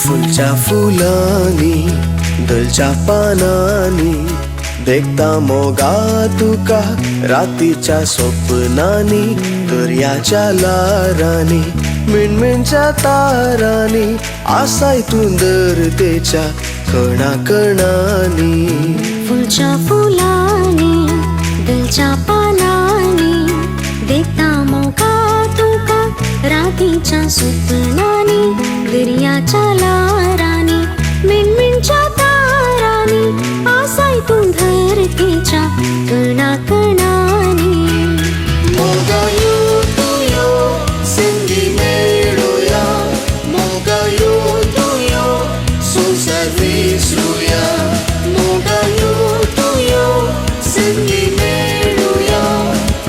फुलच्या फुलांनी दलच्या पानांनी देखता मोगा तुका रातीच्या स्वप्नांनी दर्याच्या लारांनी मिणमिणच्या तारांनी आसाय तू धरतेच्या कणा कणांनी फुलच्या फुलांनी दलच्या पानांनी देखता मोगा तुका रातीच्या स्वप्नांनी दर्याच्या लारांनी मिणमिणच्या तारांनी आसाय तू धरतेच्या कणा कणांनी मोगा यो तुयो संगी मेळुया मोगा यो तुयो संसार विसरुया मोगा यो तुयो संगी मेळुया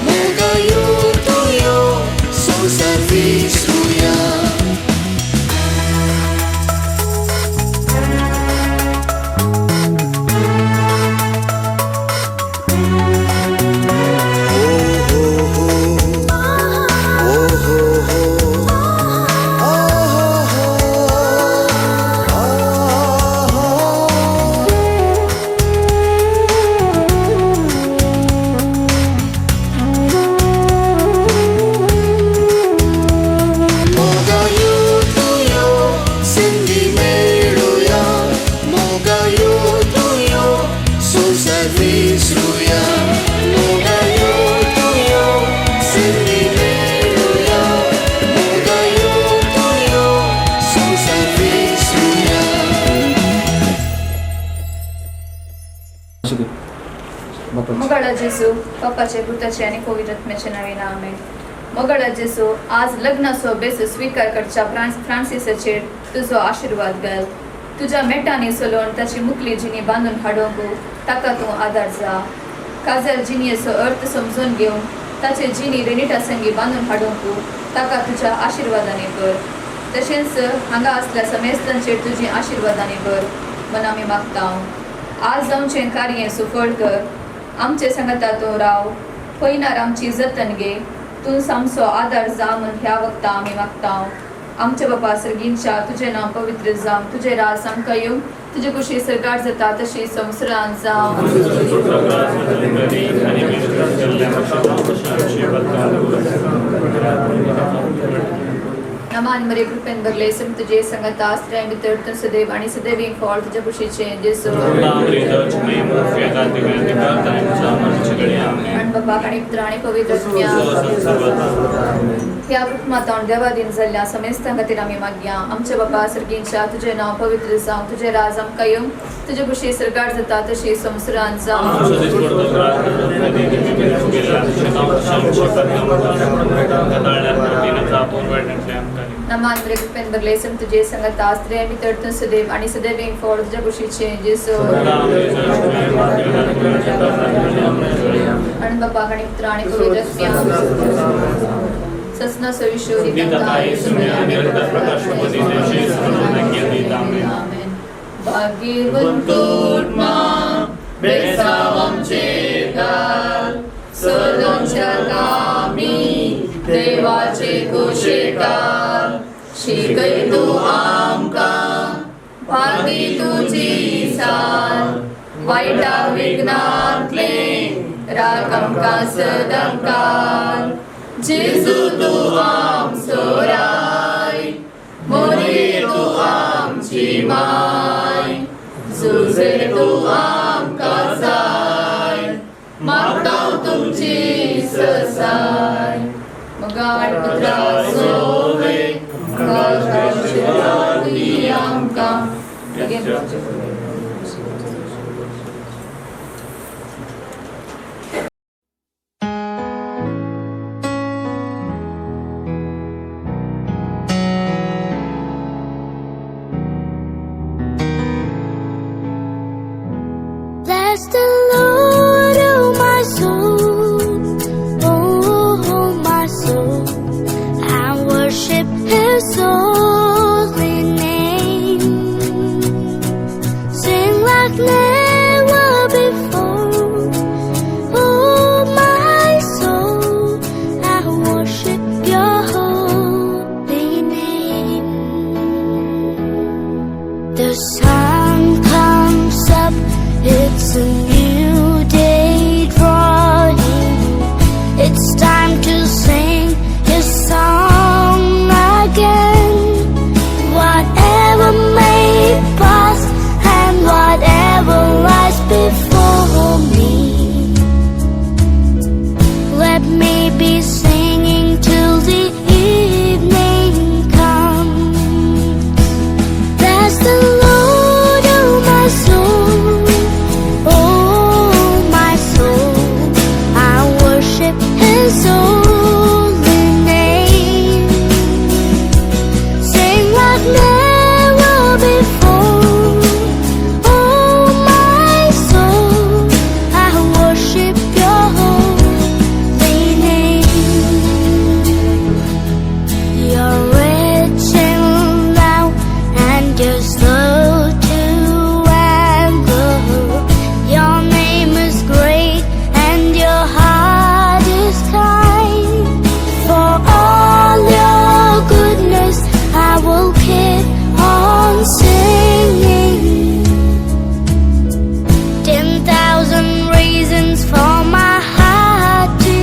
मोगा यो तुयो संसार विसरुया मगळा जेसू पप्पाचे पुताचे आणि पवित्रात्म्याचे नावे आमेन. मगळा जेसू आज लग्नाचो बेस स्वीकार करच्या फ्रांसिसाचेर तुझो आशीर्वाद घाल. तुझ्या मेटांनी सोलोवन ताची मुखली जिनी बांदून हाडोंक ताका तूं आदार जा. काजल जिनीचो अर्थ समजून घेवन ताचे जिनी रेनिटा संगी बांदून हाडोंक ताका तुझ्या आशीर्वादाने कर. तशेंच हांगा असल्या समेस्तांचेर तुजी आशीर्वादाने कर म्हण आमी मागता. आज जावचें कार्य सुफळ कर. आमचे संगता तूं राव. पयनार आमची जतन घे. तूं सामसो आदार जा म्हण ह्या वक्ता आमी मागता. आमचे बापा सर्गींच्या तुझे नाव पवित्र जावं. तुझे राज आमकां येवं. तुझे कुशी सरकार जाता तशी संवसारांत जावं. नमान मरे कृपेन भरले सम तुझे संगत आश्रय मित्र तुझ सदैव आणि सदैव फॉल तुझ्या कुशीचे जेसू आणि बाबा आणि पुत्र आणि पवित्र ह्या मातावन देवा दिन जाल्ल्या समेस्तां खातीर आमी मागया. आमचे बाबा सर्गींच्या तुझे नाव पवित्र जावं. तुझे राज आमकां येवं. तुझे कुशी सरकार जाता तशी संवसारांत जावं. नमांद्रे कृपेंबरलेसम तुझे संगत आस्त्रे मी तडतून सदैव आणि सदैव एक फॉर तुझ्या कुशीचे जेसो आणि बाबा आणि पुत्र आणि पवित्र ससना सविशोरी भाग्यवंतोर्मा बेसावम चेताल सदोंच्या कामी देवाचे कुशेकार शिकय तू आमकां भागी तुझी साथ वाईटा विघ्नातले राखमकां सदंकाल जेजू तू आमचो राय मोरे तू आमची माय झुजे तू आमकां जाय मागतां तुमची ससाय मगाड पुत्रा सोवे गावची आमकां Bless the Lord, oh my soul, oh my soul, and worship His holy name. Sing like never before, oh my soul, and worship Your holy name. The sun comes up. It's a new day drawing. It's time to sing His song again. Whatever may pass and whatever lies before me, let me be singing till the evening comes. Bless the Lord, oh my soul. His holy name. Sing like never before. Oh my soul, I worship Your holy name. You're rich in love and You're slow to anger. Your name is great and Your heart is kind. For all Your goodness I will keep on singing. 10,000 reasons for my heart to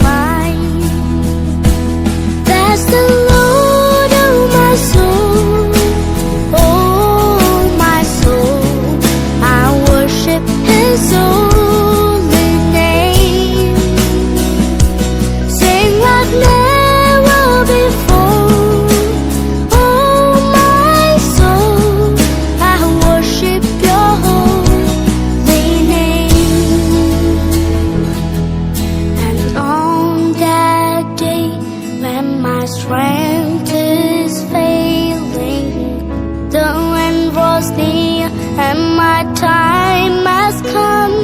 find. Bless the Lord, oh my soul, oh my soul, I worship His holy name. Sing like never before. Oh my soul, I worship Your holy name. And on that day when my strength is failing, the end was near and my time has come.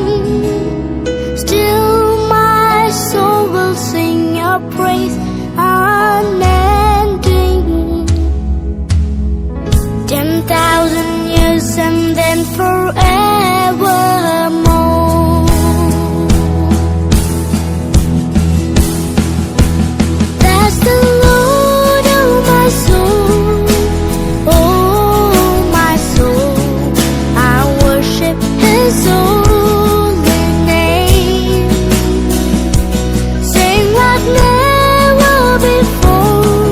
Still my soul will sing Your praise unending. 10,000 years and then forevermore. Bless the Lord, oh my soul, oh my soul, I worship His holy name. Sing like never before.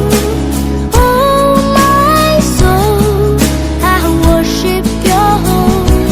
Oh my soul, I worship Your holy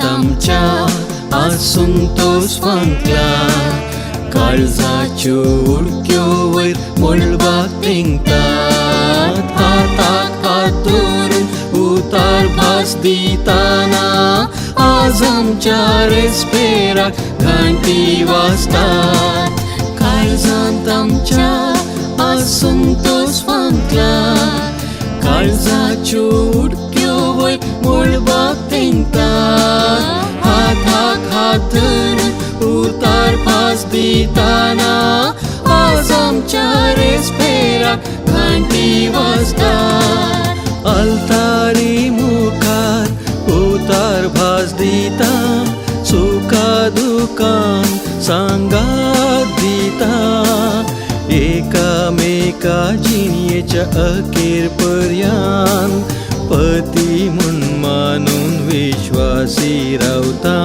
आमच्या आसुंतोष फांकला काळजाच्यो उडक्यो वयर मळबाक तेंकतात हाताक हात धरून उतार भास दिताना आज आमच्या रेस्पेराक घंटी वाजतात काळजांत आमच्या आसुंतोष फांकला काळजाच्यो उडक्यो वयर मळबाक तेंकतात हाताक हात धरून उतार भास दिताना आज आमच्या रेस्पेराक घंटी वाजतात अल्तारी मुखार उतार भास दिता सुखा दुखान सांगात दिता एकामेका जिणयेच्या अखेर पर्यंत पती म्हूण मानून विश्वासी रावता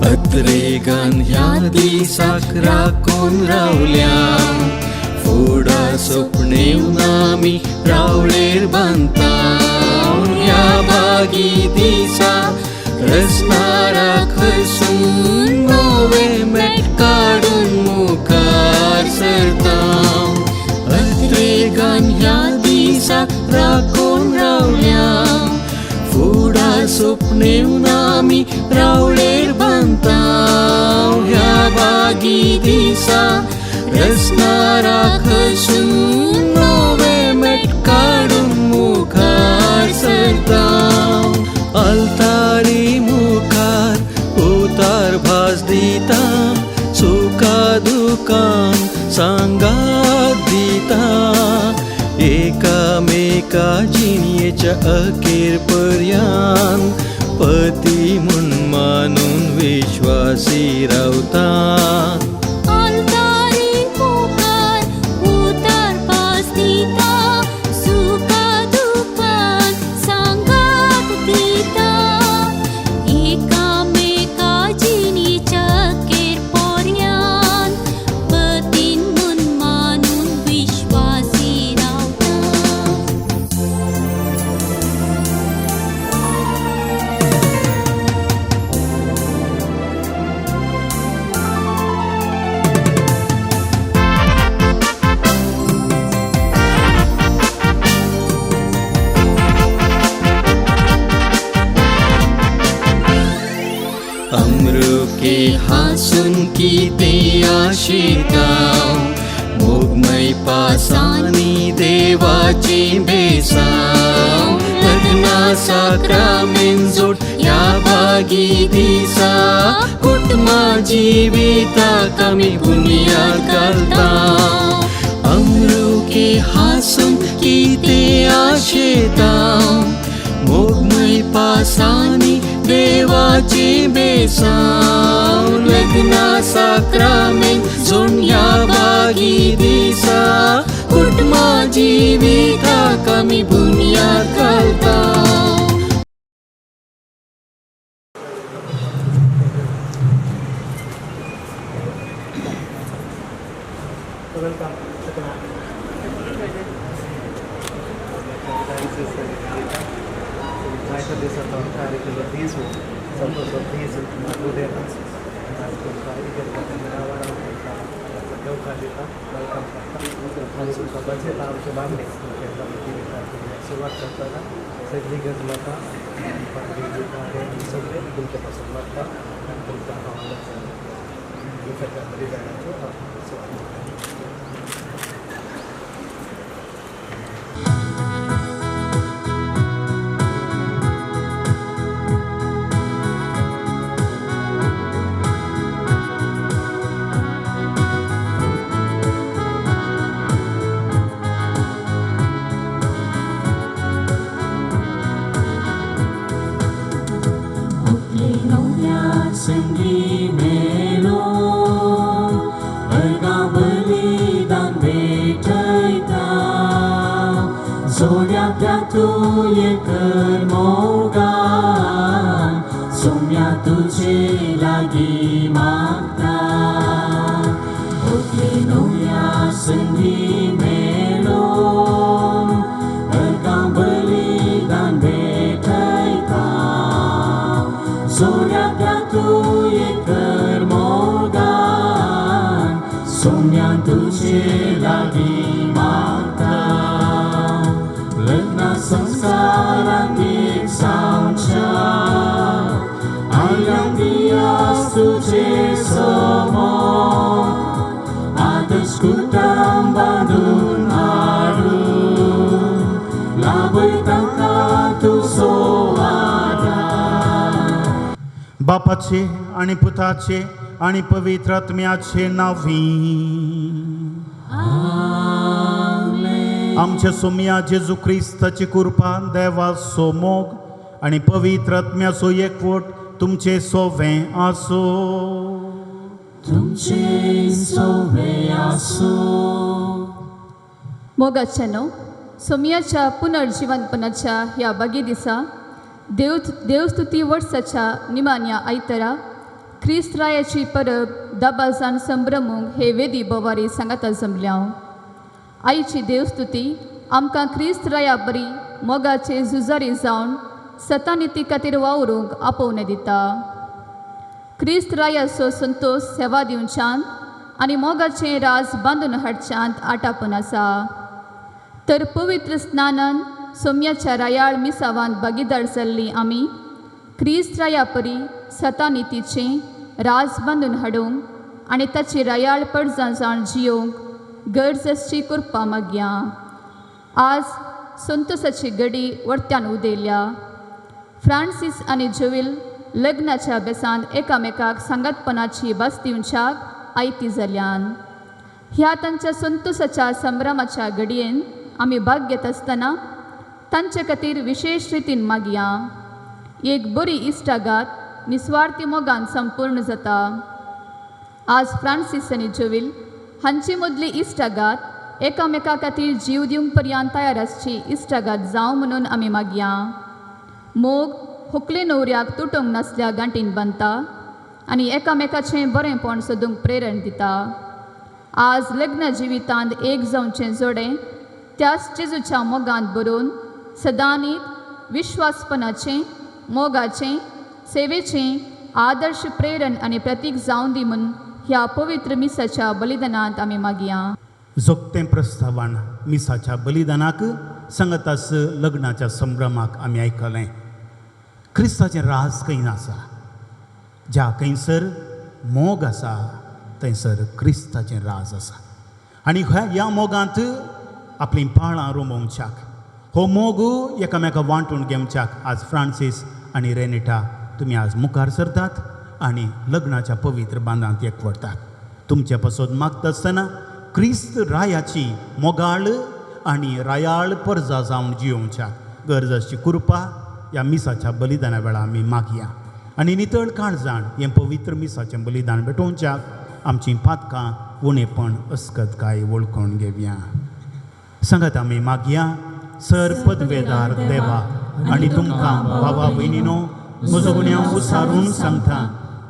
अत्रेगान ह्या दिसाक राखून रावल्या फुडा सपनेवन आमी रावळेर बांदता ह्या बागी दिसा रस्ताराक हसून नवे मेट काडून मुखार सरता अत्रेगान ह्या दिसाक राखून रावल्या फुडा सपनेवन आमी रावळेर बांदता ह्या बागी दिसा रस्ताराक हसून नवे मेट काडून मुखार सरता अल्तारी मुखार उतार भास दिता सुखा दुखान सांगात दिता एकामेका जिणयेच्या अखेर पर्यंत पती म्हूण मानून विश्वासी रावता अमृके हासून कितें आशिता मोगमय पासांनी देवाची बेसांव लग्ना साक्रामेंत जोड ह्या बागी दिसा कुटुंबा जिविताक आमी बुनयाद घालता अमृके हासून कितें आशिता मोगमय पासांनी देवाची बेसांव लग्ना साक्रामेंत जोड ह्या बागी दिसा कुटुंबा जिविताक आमी बुनयाद घालता सुरुवात करताना सगळी गजमाता सगळे तुमच्यापासून वाटतात आणि तुमच्या सगळ्यामध्ये जाण्याचं संगी मेलो अर्गा बलिदान भेटैता जोड्या तू ये कर मोगान सोम्या तुझे लागी मागता ओकलिनोया संगी मेलो अर्गा बलिदान भेटैता जोड्या तू ये कर मोगान सोम्या तुझे लागी मागता लग्न संस्कारात एक सांच्या आयम दियास तुझे समोर आदर्श कुटुंब बांधून हाडून लाभयता तू सोवादा बापाचे आणि पुताचे आणि पवित्र आत्म्याचे नावी आमच्या सोम्या जेजू ख्रिस्ताची कृपा देवाचो मोग आणि पवित्र आत्म्याचो एकवट तुमचे सोवे आसो तुमचे सोवे आसो मोगाच्यानो सोमयाच्या पुनर्जीवनपणाच्या ह्या बागी दिसा देवस्तुती वर्साच्या निमान्या आयतरा ख्रिस्त्रायाची परब दबाजान संभ्रमूंक हे वेदी बोवारी सांगाता जमल्या आईची देवस्तुती आमकां ख्रिस्त्राया बरी मोगाचे झुजारी जावन सतानिती खातीर वावरूंक आपोवन दिता ख्रिस्त्रायाचो संतोष सेवा दिवच्यान आनी मोगाचें राज बांदून हाडच्यांत आटापण आसा तर पवित्र स्नानान सोम्याच्या रायाळ मिसावांत भागीदार जाल्लीं आमी ख्रिस्त्राया परी सतानितीचें राज बांदून हाडूंक आनी ताची रायाळ पडजां जावन जियोंक गरजेची कृपा मागया आज संतोसाची घडी वर्त्यान उदेल्या फ्रांसीस आनी जोविल लग्नाच्या बेसांत एकामेकाक सांगातपणाची भास दिवच्याक आयती जाल्यान ह्या तांच्या संतोसाच्या संभ्रमाच्या घडयेन आमी भाग घेत आसतना तांचे खातीर विशेष रितीन मागया एक बरी इश्टागात निस्वार्थी मोगान संपूर्ण जाता आज फ्रांसीस आनी जोविल हांची मदली इश्टागात एकामेका खातीर जीव दिवंक पर्यंत तयार आसची इश्टागात जावं म्हणून आमी मागया मोग हुकले न्हवऱ्याक तुटोंक नासल्या गांठीन बांदता आनी एकामेकाचें बरेंपण सोदूंक प्रेरण दिता आज लग्न जिवितांत एक जावचें जोडें त्याच जेजूच्या मोगांत बरोवन सदांनीत विश्वासपणाचें मोगाचें सेवेचें आदर्श प्रेरण आनी प्रतीक जावं दी म्हूण ह्या पवित्र मिसाच्या बलिदानांत आमी मागया जोगतें प्रस्तावान मिसाच्या बलिदानाक सांगतास लग्नाच्या संभ्रमाक आमी आयकलें क्रिस्ताचें राज खंय आसा ज्या खंयसर मोग आसा थंयसर क्रिस्ताचें राज आसा आनी ह्या मोगांत आपलीं पाळां रोमोवच्याक हो मोग एकामेका वांटून घेवच्याक आज फ्रांसीस आनी रेनिटा तुमी आज मुखार सरतात आनी लग्नाच्या पवित्र बांदांत एकवटात तुमचे पासून मागता आसतना क्रिस्त रायाची मोगाळ आनी रायाळ परजा जावन जियोवच्याक गरजेची कृपा ह्या मिसाच्या बलिदाना वेळा आमी मागया आनी नितळ काळजाण हें पवित्र मिसाचें बलिदान भेटोवच्याक आमचीं पातकां उणेपण अस्कतकाय वळखून घेवया सांगात आमी मागया सर पदवेदार देवा आनी तुमकां भावा भयणीनो म्हजो गुन्यांव उसारून सांगता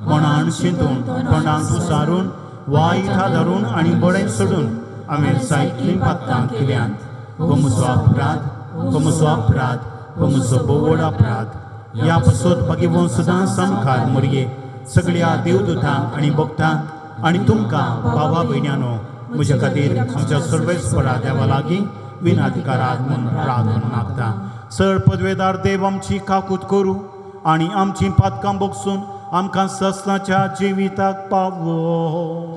कोणान शिंतून तोंडांत उसारून वायट धरून आनी बळें सोडून हांवें जायतलीं पातकां केल्यांत हो म्हजो अपराध हो म्हजो बोवड अपराध ह्या पासून पागिवून सदां समकार मरये सगळ्या देवदूतांक आनी भक्तांक आनी तुमकां भावा भयण्यानो म्हजे खातीर आमच्या सर्वेस्परा देवा लागीं विनाधिकाराक म्हूण प्रार्थना मागता सर पदवेदार देव आमची काकूत करूं आनी आमचीं पातकां बगसून आमकां ससनाच्या जिविताक पावो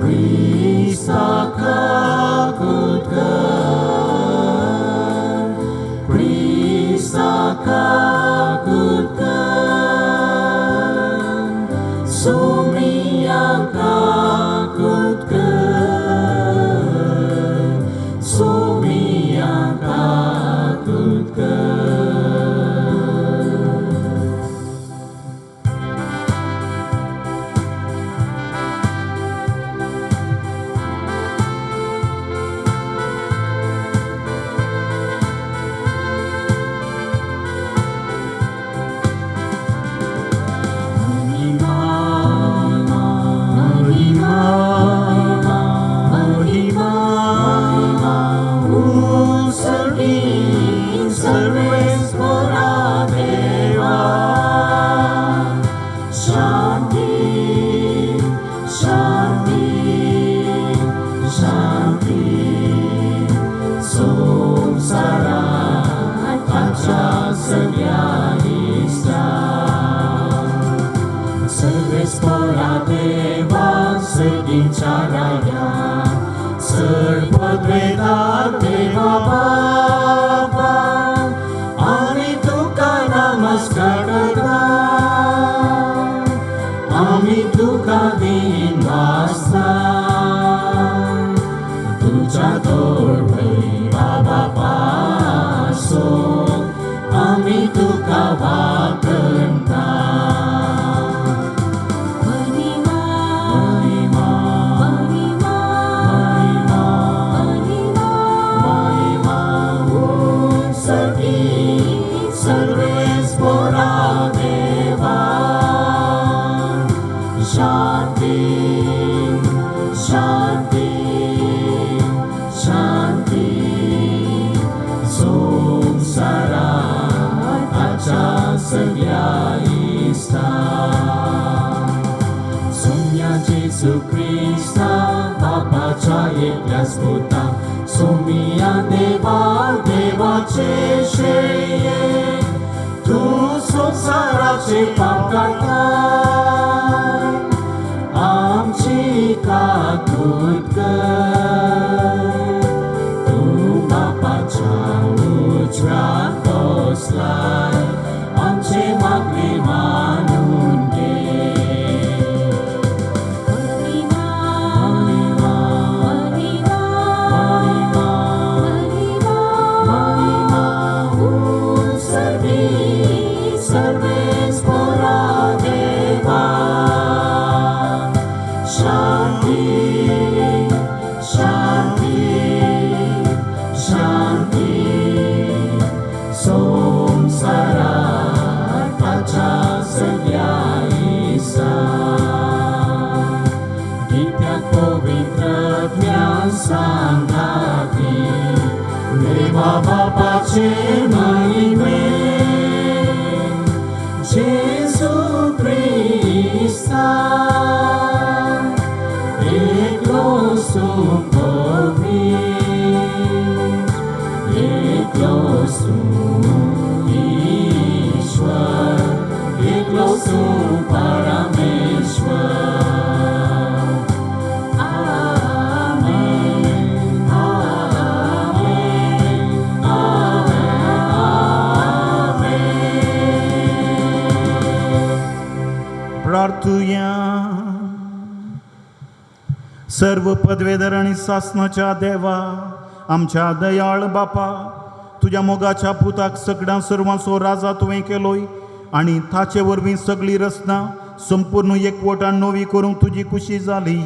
Krista kakut शांती संसारात आजच्या सगळ्या इष्टांक सर्वेच पोरा देवा सगळींच्या राया सर्वद्वेदार देवा बाबा आम्ही तुका नमस्कार करता आम्ही तुका दिन वाजता तुझ्या तोडभई बाबा पासून आम्ही तुका वाकणता महिमा महिमा महिमा महिमा महिमा सगळी सर्वेच पोरा देवा शांती शांती शांती संसारात आजच्या सगळ्या इष्टांक सोम्या जेसू ख्रिस्ता बापाच्या एकल्याच पुता सोमिया देवा देवाचे शेये तू संसाराचे पाप काढता आमची काकूत कर तू बापाच्या उजव्यात बसलाय आमचे मागणे मानून घे महिमा महिमा महिमा महिमा महिमा सर्वी सर्वेच पोरा देवा शांती शांती शांती संसारात आजच्या सगळ्या इष्टांक गीत्यात पवित्रज्ञान सांगाती देवा बापाचे महिमे जेसू ख्रिस्ता एकलोस तू पवित्र एकलोस तू ईश्वर एकलोस तू परमेश्वर आमेन आमेन आमेन प्रार्थूया सर्व पदवेधर आणि शासनाच्या देवा आमच्या दयाळ बापा तुझ्या मोगाच्या पुताक सगळ्या सर्वांचो राजा तुवें केलोय आणि ताचे वरवीं सगळी रचना संपूर्ण एकवटान नवी करूंक तुजी खुशी जाली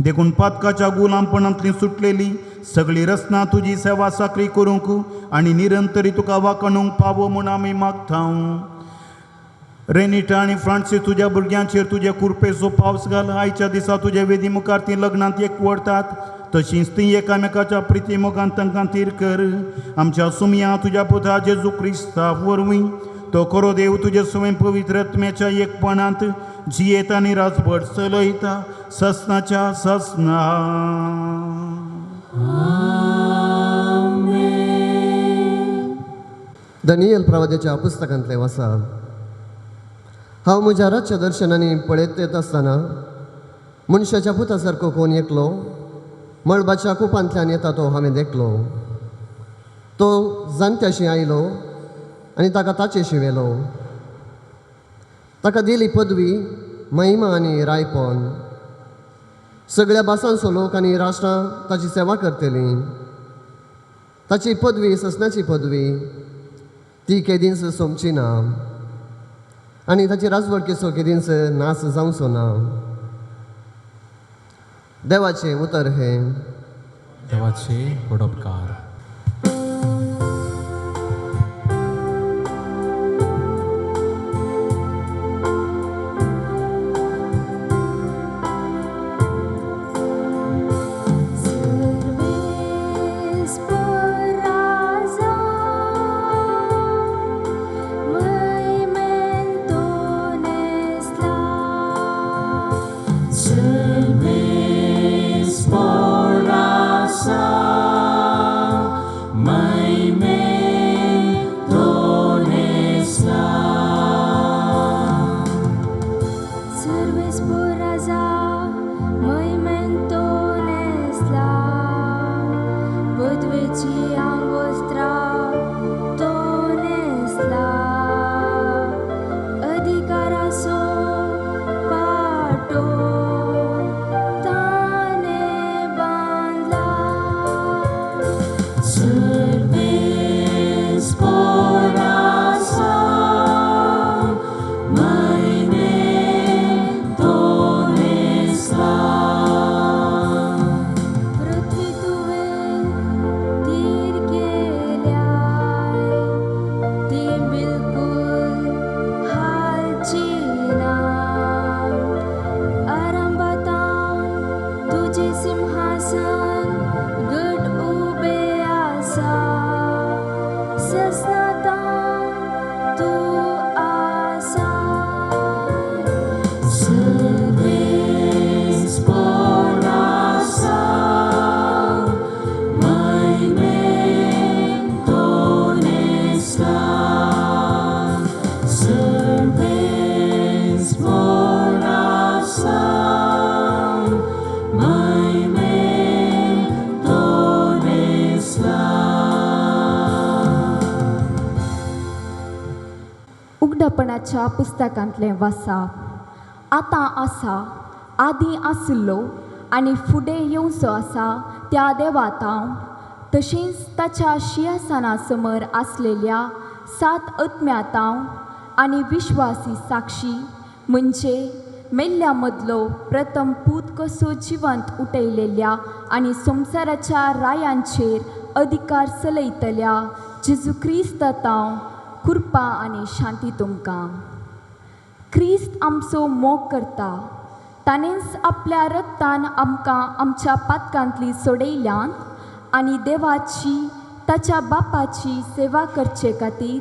देखून पातकाच्या गुलामपणांतली सुटलेली सगळी रचना तुजी सेवा साकरी करूंक आणि निरंतरी तुका वाकणूंक पावो म्हूण आमी मागता रेनिटा आणि फ्रांसीस तुझ्या भुरग्यांचेर तुझ्या कुरपेचो पावस घाल आयच्या दिसा तुझ्या वेदी मुखार ती लग्नांत एकवडतात तशींच ती एकामेकाच्या प्रिती मोगान तांकां तीर कर आमच्या सुमया तुझ्या पुता जेजू क्रिस्ता वरवीं तो खरो देव तुजे स्वयं पवित्र आत्म्याच्या एकपणांत जियेता आनी राजभट चलयता ससनाच्या ससना दानियल प्रवाद्याच्या पुस्तकांतले वाचा हांव म्हज्या रातच्या दर्शनांनी पळयत येत आसतना मनशाच्या पुता सारको कोण एकलो मळबाच्या कुपांतल्यान येता तो हांवें देखलो तो जाणट्याशी आयलो आनी ताका ताचे शिवेलो ताका दिली पदवी महिमा आनी रायपण सगळ्या भासांचो लोक आनी राष्ट्रां ताची सेवा करतली ताची पदवी ससनाची पदवी ती केदींच सोमची ना आनी ताची राजवडकेचो केदींच नाश जावचो ना देवाचे उतर हे देवाचे पडोपकार Service for उक्तीपणाच्या पुस्तकांतलें वाचप आतां आसा आदीं आशिल्लो आनी फुडें येवचो आसा त्या देवाक हांव तशेंच ताच्या शिंयासना समोर आसलेल्या 7 आत्म्यांत हांव आनी विश्वासी साक्षी म्हणजे मेल्ल्या मदलो प्रथम पूत कसो जिवंत उठयलेल्या आनी संवसाराच्या रायांचेर अधिकार चलयतल्या जेजू क्रिस्तांत हांव कृपा आनी शांती तुमकां. क्रिस्त आमचो मोग करता. ताणेंच आपल्या रक्तान आमकां आमच्या पातकांतली सोडयल्यान आनी देवाची ताच्या बापाची सेवा करचे खातीर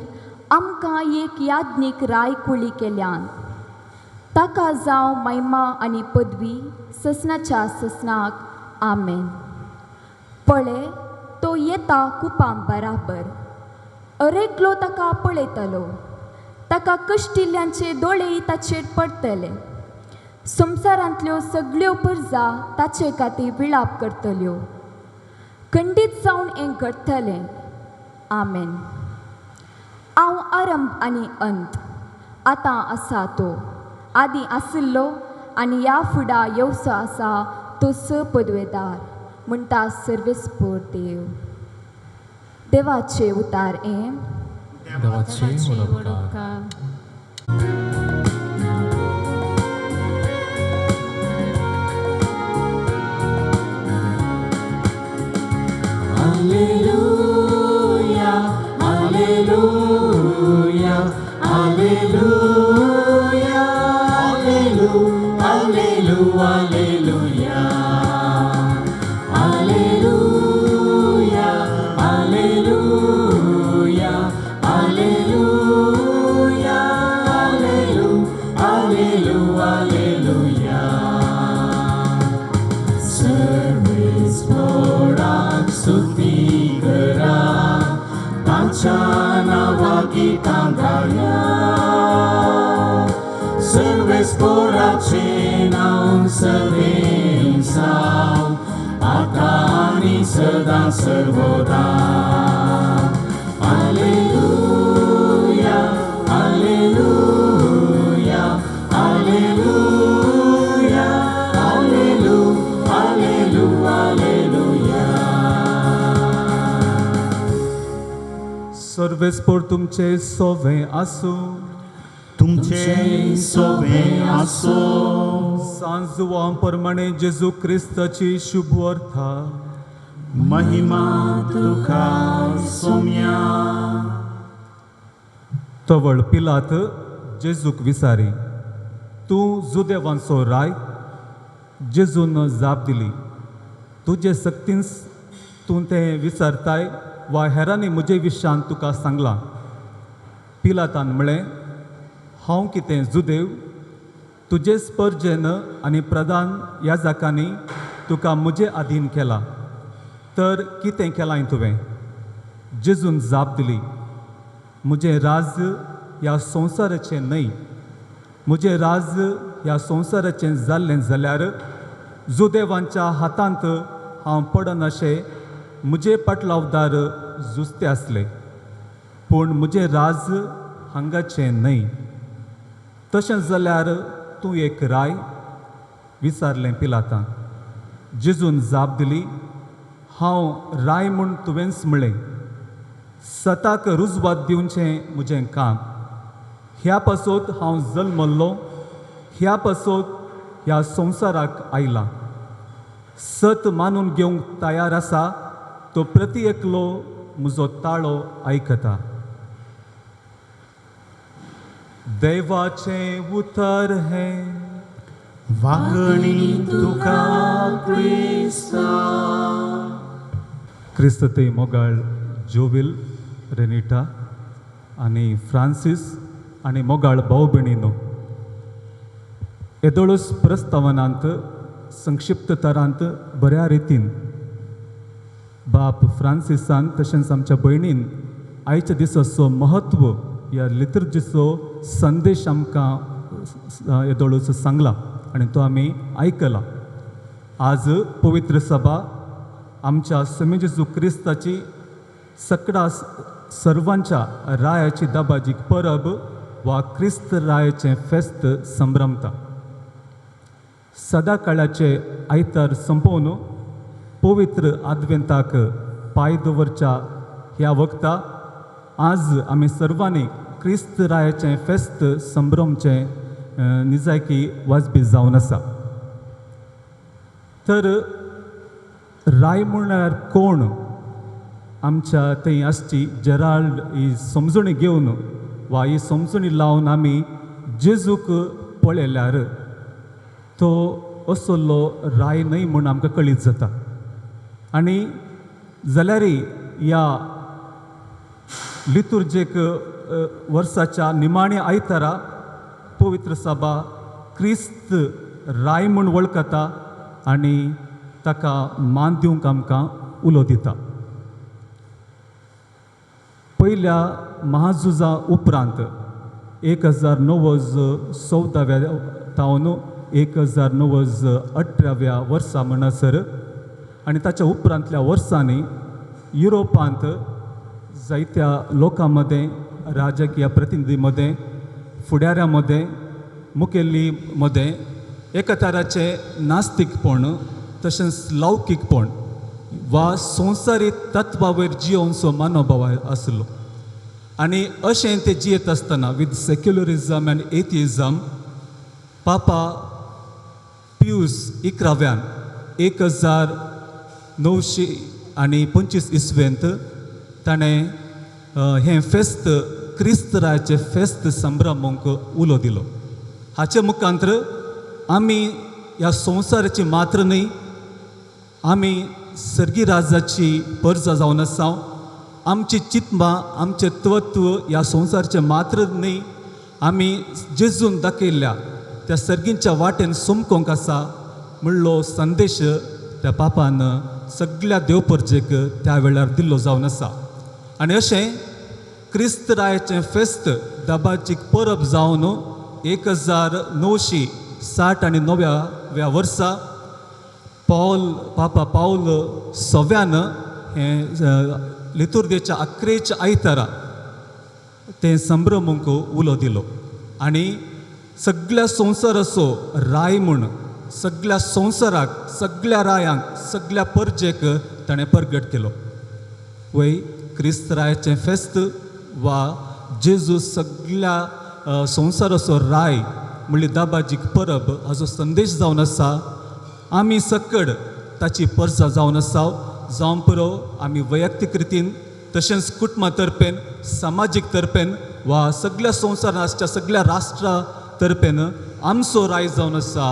आमकां एक याज्ञीक रायकुळी केल्यान. ताका जावं महिमा आनी पदवी ससनाच्या ससनाक आमेन. पळय तो येता कुपां बराबर. अरेकलो ताका पळयतलो. ताका कश्टिल्ल्यांचे दोळे ताचेर पडटले. संवसारांतल्यो सगळ्यो परजा ताचे खातीर विलाप करतल्यो. खंडीत जावन हें घडटलें. आमेन. हांव आरंभ आनी अंत. आतां आसा तो आदीं आशिल्लो आनी ह्या फुडां येवचो आसा तो पदवेदार म्हणटा सर्वेस्पोर देव. देवाचे उतार हें देवाचे वडोपकार. Alleluia, alleluia, alleluia, alleluia, alleluia, alleluia, alleluia, alleluia, alleluia, alleluia. Service Lord स्तुती करा तांच्या नावाची तांगाया. सर्वेस्पोराचे नांव सदैव साव आतां आनी सदां सर्वदा. Alleluia, alleluia, alleluia, alleluia, alleluia, alleluia. सर्वेस्पोर तुमचे सोवे आसूं. तुमचे सोवे आसो. सांजुवां प्रमाणे जेजू क्रिस्ताची शुभ वर्था. महिमा तुका सोम्या. तवळ पिलात जेजूक विचारी तूं जुदेवांचो राय. जेजून जाप दिली तुजे सक्तीन तूं तें विचारताय वा हेरांनी म्हजे विशयान तुका सांगलां. पिलातान म्हळें हांव कितें जुदेव. तुजे स्पर्जेन आनी प्रधान याजकांनी तुका म्हजे अधीन केला तर कितें केलां तुवें. जेजून जाप दिली म्हजें राज ह्या संवसाराचें न्हय. म्हजें राज ह्या संवसाराचें जाल्लें जाल्यार जुदेवांच्या हातांत हांव पडन अशें म्हजे पाटलावदार जुस्ते आसले. पूण म्हजें राज हांगाचें न्हय. तशें जाल्यार तूं एक राय विचारलें पिलातान. जेजून जाप दिली हांव राय म्हूण तुवेंच म्हळें. सताक रुजवात दिवचें म्हजें काम. ह्या पासत हांव जल्मल्लो. ह्या पासत ह्या संवसाराक आयलां. सत मानून घेवंक तयार आसा तो प्रती एकलो म्हजो ताळो आयकता. देवाचें उतर हें. वागणी तुका क्रिस्ता. क्रिस्त ते मोगाळ जोविल रेनिटा आनी फ्रांसीस आनी मोगाळ भाव भयणीनो. येदोळूच प्रस्तावनांत संक्षिप्त तरांत बऱ्या रितीन बाप फ्रांसिसान तशेंच आमच्या भयणीन आयच्या दिसाचो महत्व ह्या लिटर्जीचो संदेश आमकां येदोळूच सांगला आनी तो आमी आयकला. आज पवित्र सभा आमच्या समी जेजू क्रिस्ताची सगळ्या सर्वांच्या रायाची दाबाजीक परब वा क्रिस्त रायाचें फेस्त संभ्रमता. सदाकाळाचे आयतार संपोवन पवित्र आदवेंताक पांय दवरच्या ह्या वखता आज आमी सर्वांनी क्रिस्त रायाचें फेस्त संभ्रमचें निजायकी वाजबी जावन आसा. तर राय म्हणल्यार कोण आमच्या थंय आसची जेराल्ड ही समजणी घेवन वा ही समजणी लावन आमी जेजूक पळयल्यार तो असलो राय न्हय म्हूण आमकां कळीत जाता. आनी जाल्यारय ह्या लितुर्जेक वर्साच्या निमाण्या आयतारा पवित्र सभा क्रिस्त राय म्हूण वळखता आनी ताका मान दिवंक आमकां उलो दिता. पयल्या महाझुजा उपरांत 1914 तावन 1918 वर्सा म्हणसर आनी ताच्या उपरांतल्या वर्सांनी युरोपांत जायत्या लोकां मदें राजकीय प्रतिनिधी मदें फुडाऱ्यां मदें मुखेली मदें एका तराचें नास्तीकपण तशेंच लौकीकपण वा संवसारीक तत्वा वयर जियोवचो मनोभाव आसलो. आनी अशें तें जियेत आसतना विथ सेक्युलरिजम एंड एथिइजम पापा पियूस 11व्यान 1925 इसवेंत ताणें हें फेस्त क्रिस्त रायाचें फेस्त संभ्रमूंक उलो दिलो. हाचे मुखांतर आमी ह्या संवसाराची मात्र न्हय, आमी सर्गी राजाची परजा जावन आसा. आमची चिंतमां आमचें तत्व ह्या संवसाराचें मात्र न्हय, आमी जेजून दाखयल्ल्या त्या सर्गींच्या वाटेन सोमकोंक आसा म्हणलो संदेश त्या पापान सगळ्या देवपर्जेक त्या वेळार दिल्लो जावन आसा. आनी अशें क्रिस्त रायाचें फेस्त दाबाजीक परब जावन 1969 वर्सा पापा पावल 6व्यान हें लितुर्गेच्या 11च्या आयतारा तें संभ्रमूंक उलो दिलो. आनी सगळ्या संवसाराचो राय म्हूण सगळ्या संवसाराक सगळ्या रायांक सगळ्या परजेक ताणें परगट केलो. वय क्रिस्त रायाचें फेस्त वा जेजू सगळ्या संवसाराचो राय म्हणली दाबाजीक परब हाजो संदेश जावन आसा. आमी सकड ताची परजा जावन आसा. जावं पुरो आमी वैयक्तीक रितीन तशेंच कुटुंबा तर्फेन सामाजीक तर्फेन वा सगळ्या संवसाराच्या सगळ्या राष्ट्रा तर्फेन आमचो राय जावन आसा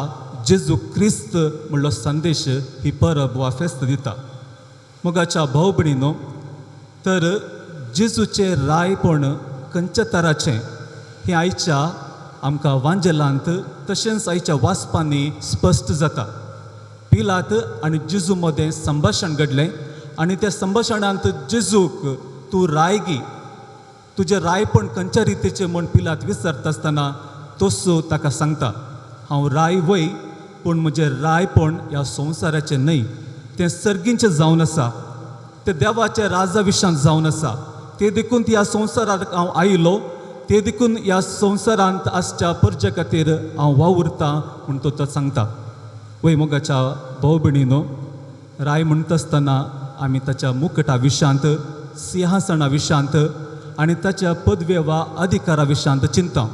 जेजू क्रिस्त म्हणलो संदेश ही परब वा फेस्त दिता. मोगाच्या भाव भयणीनो, तर जेजूचें रायपण खंयच्या तराचें हें आयच्या आमकां वांजेलांत तशेंच आयच्या वाचपांनी स्पश्ट जाता. पिलात आनी जेजू मदें संभाशण घडलें आनी त्या संभाशणांत जेजूक तूं रायगी तुजें रायपण खंयच्या रितीचें म्हूण पिलात विचारता आसतना तोसो ताका सांगता, हांव राय वय पूण म्हजें रायपण ह्या संवसाराचें न्हय, तें सर्गींचें जावन आसा, तें देवाच्या राजा विशयांत जावन आसा. ते देखून ह्या संवसाराक हांव आयिल्लो, ते देखून ह्या संवसारांत आसच्या परजे खातीर हांव वावुरतां म्हूण तो सांगता. वय मोगाच्या भाव भयणीनो, राय म्हणटा आसतना आमी ताच्या मुकटा विशयांत सिंहासना विशयांत आनी ताच्या पदवे वा अधिकारा विशयांत चिंता.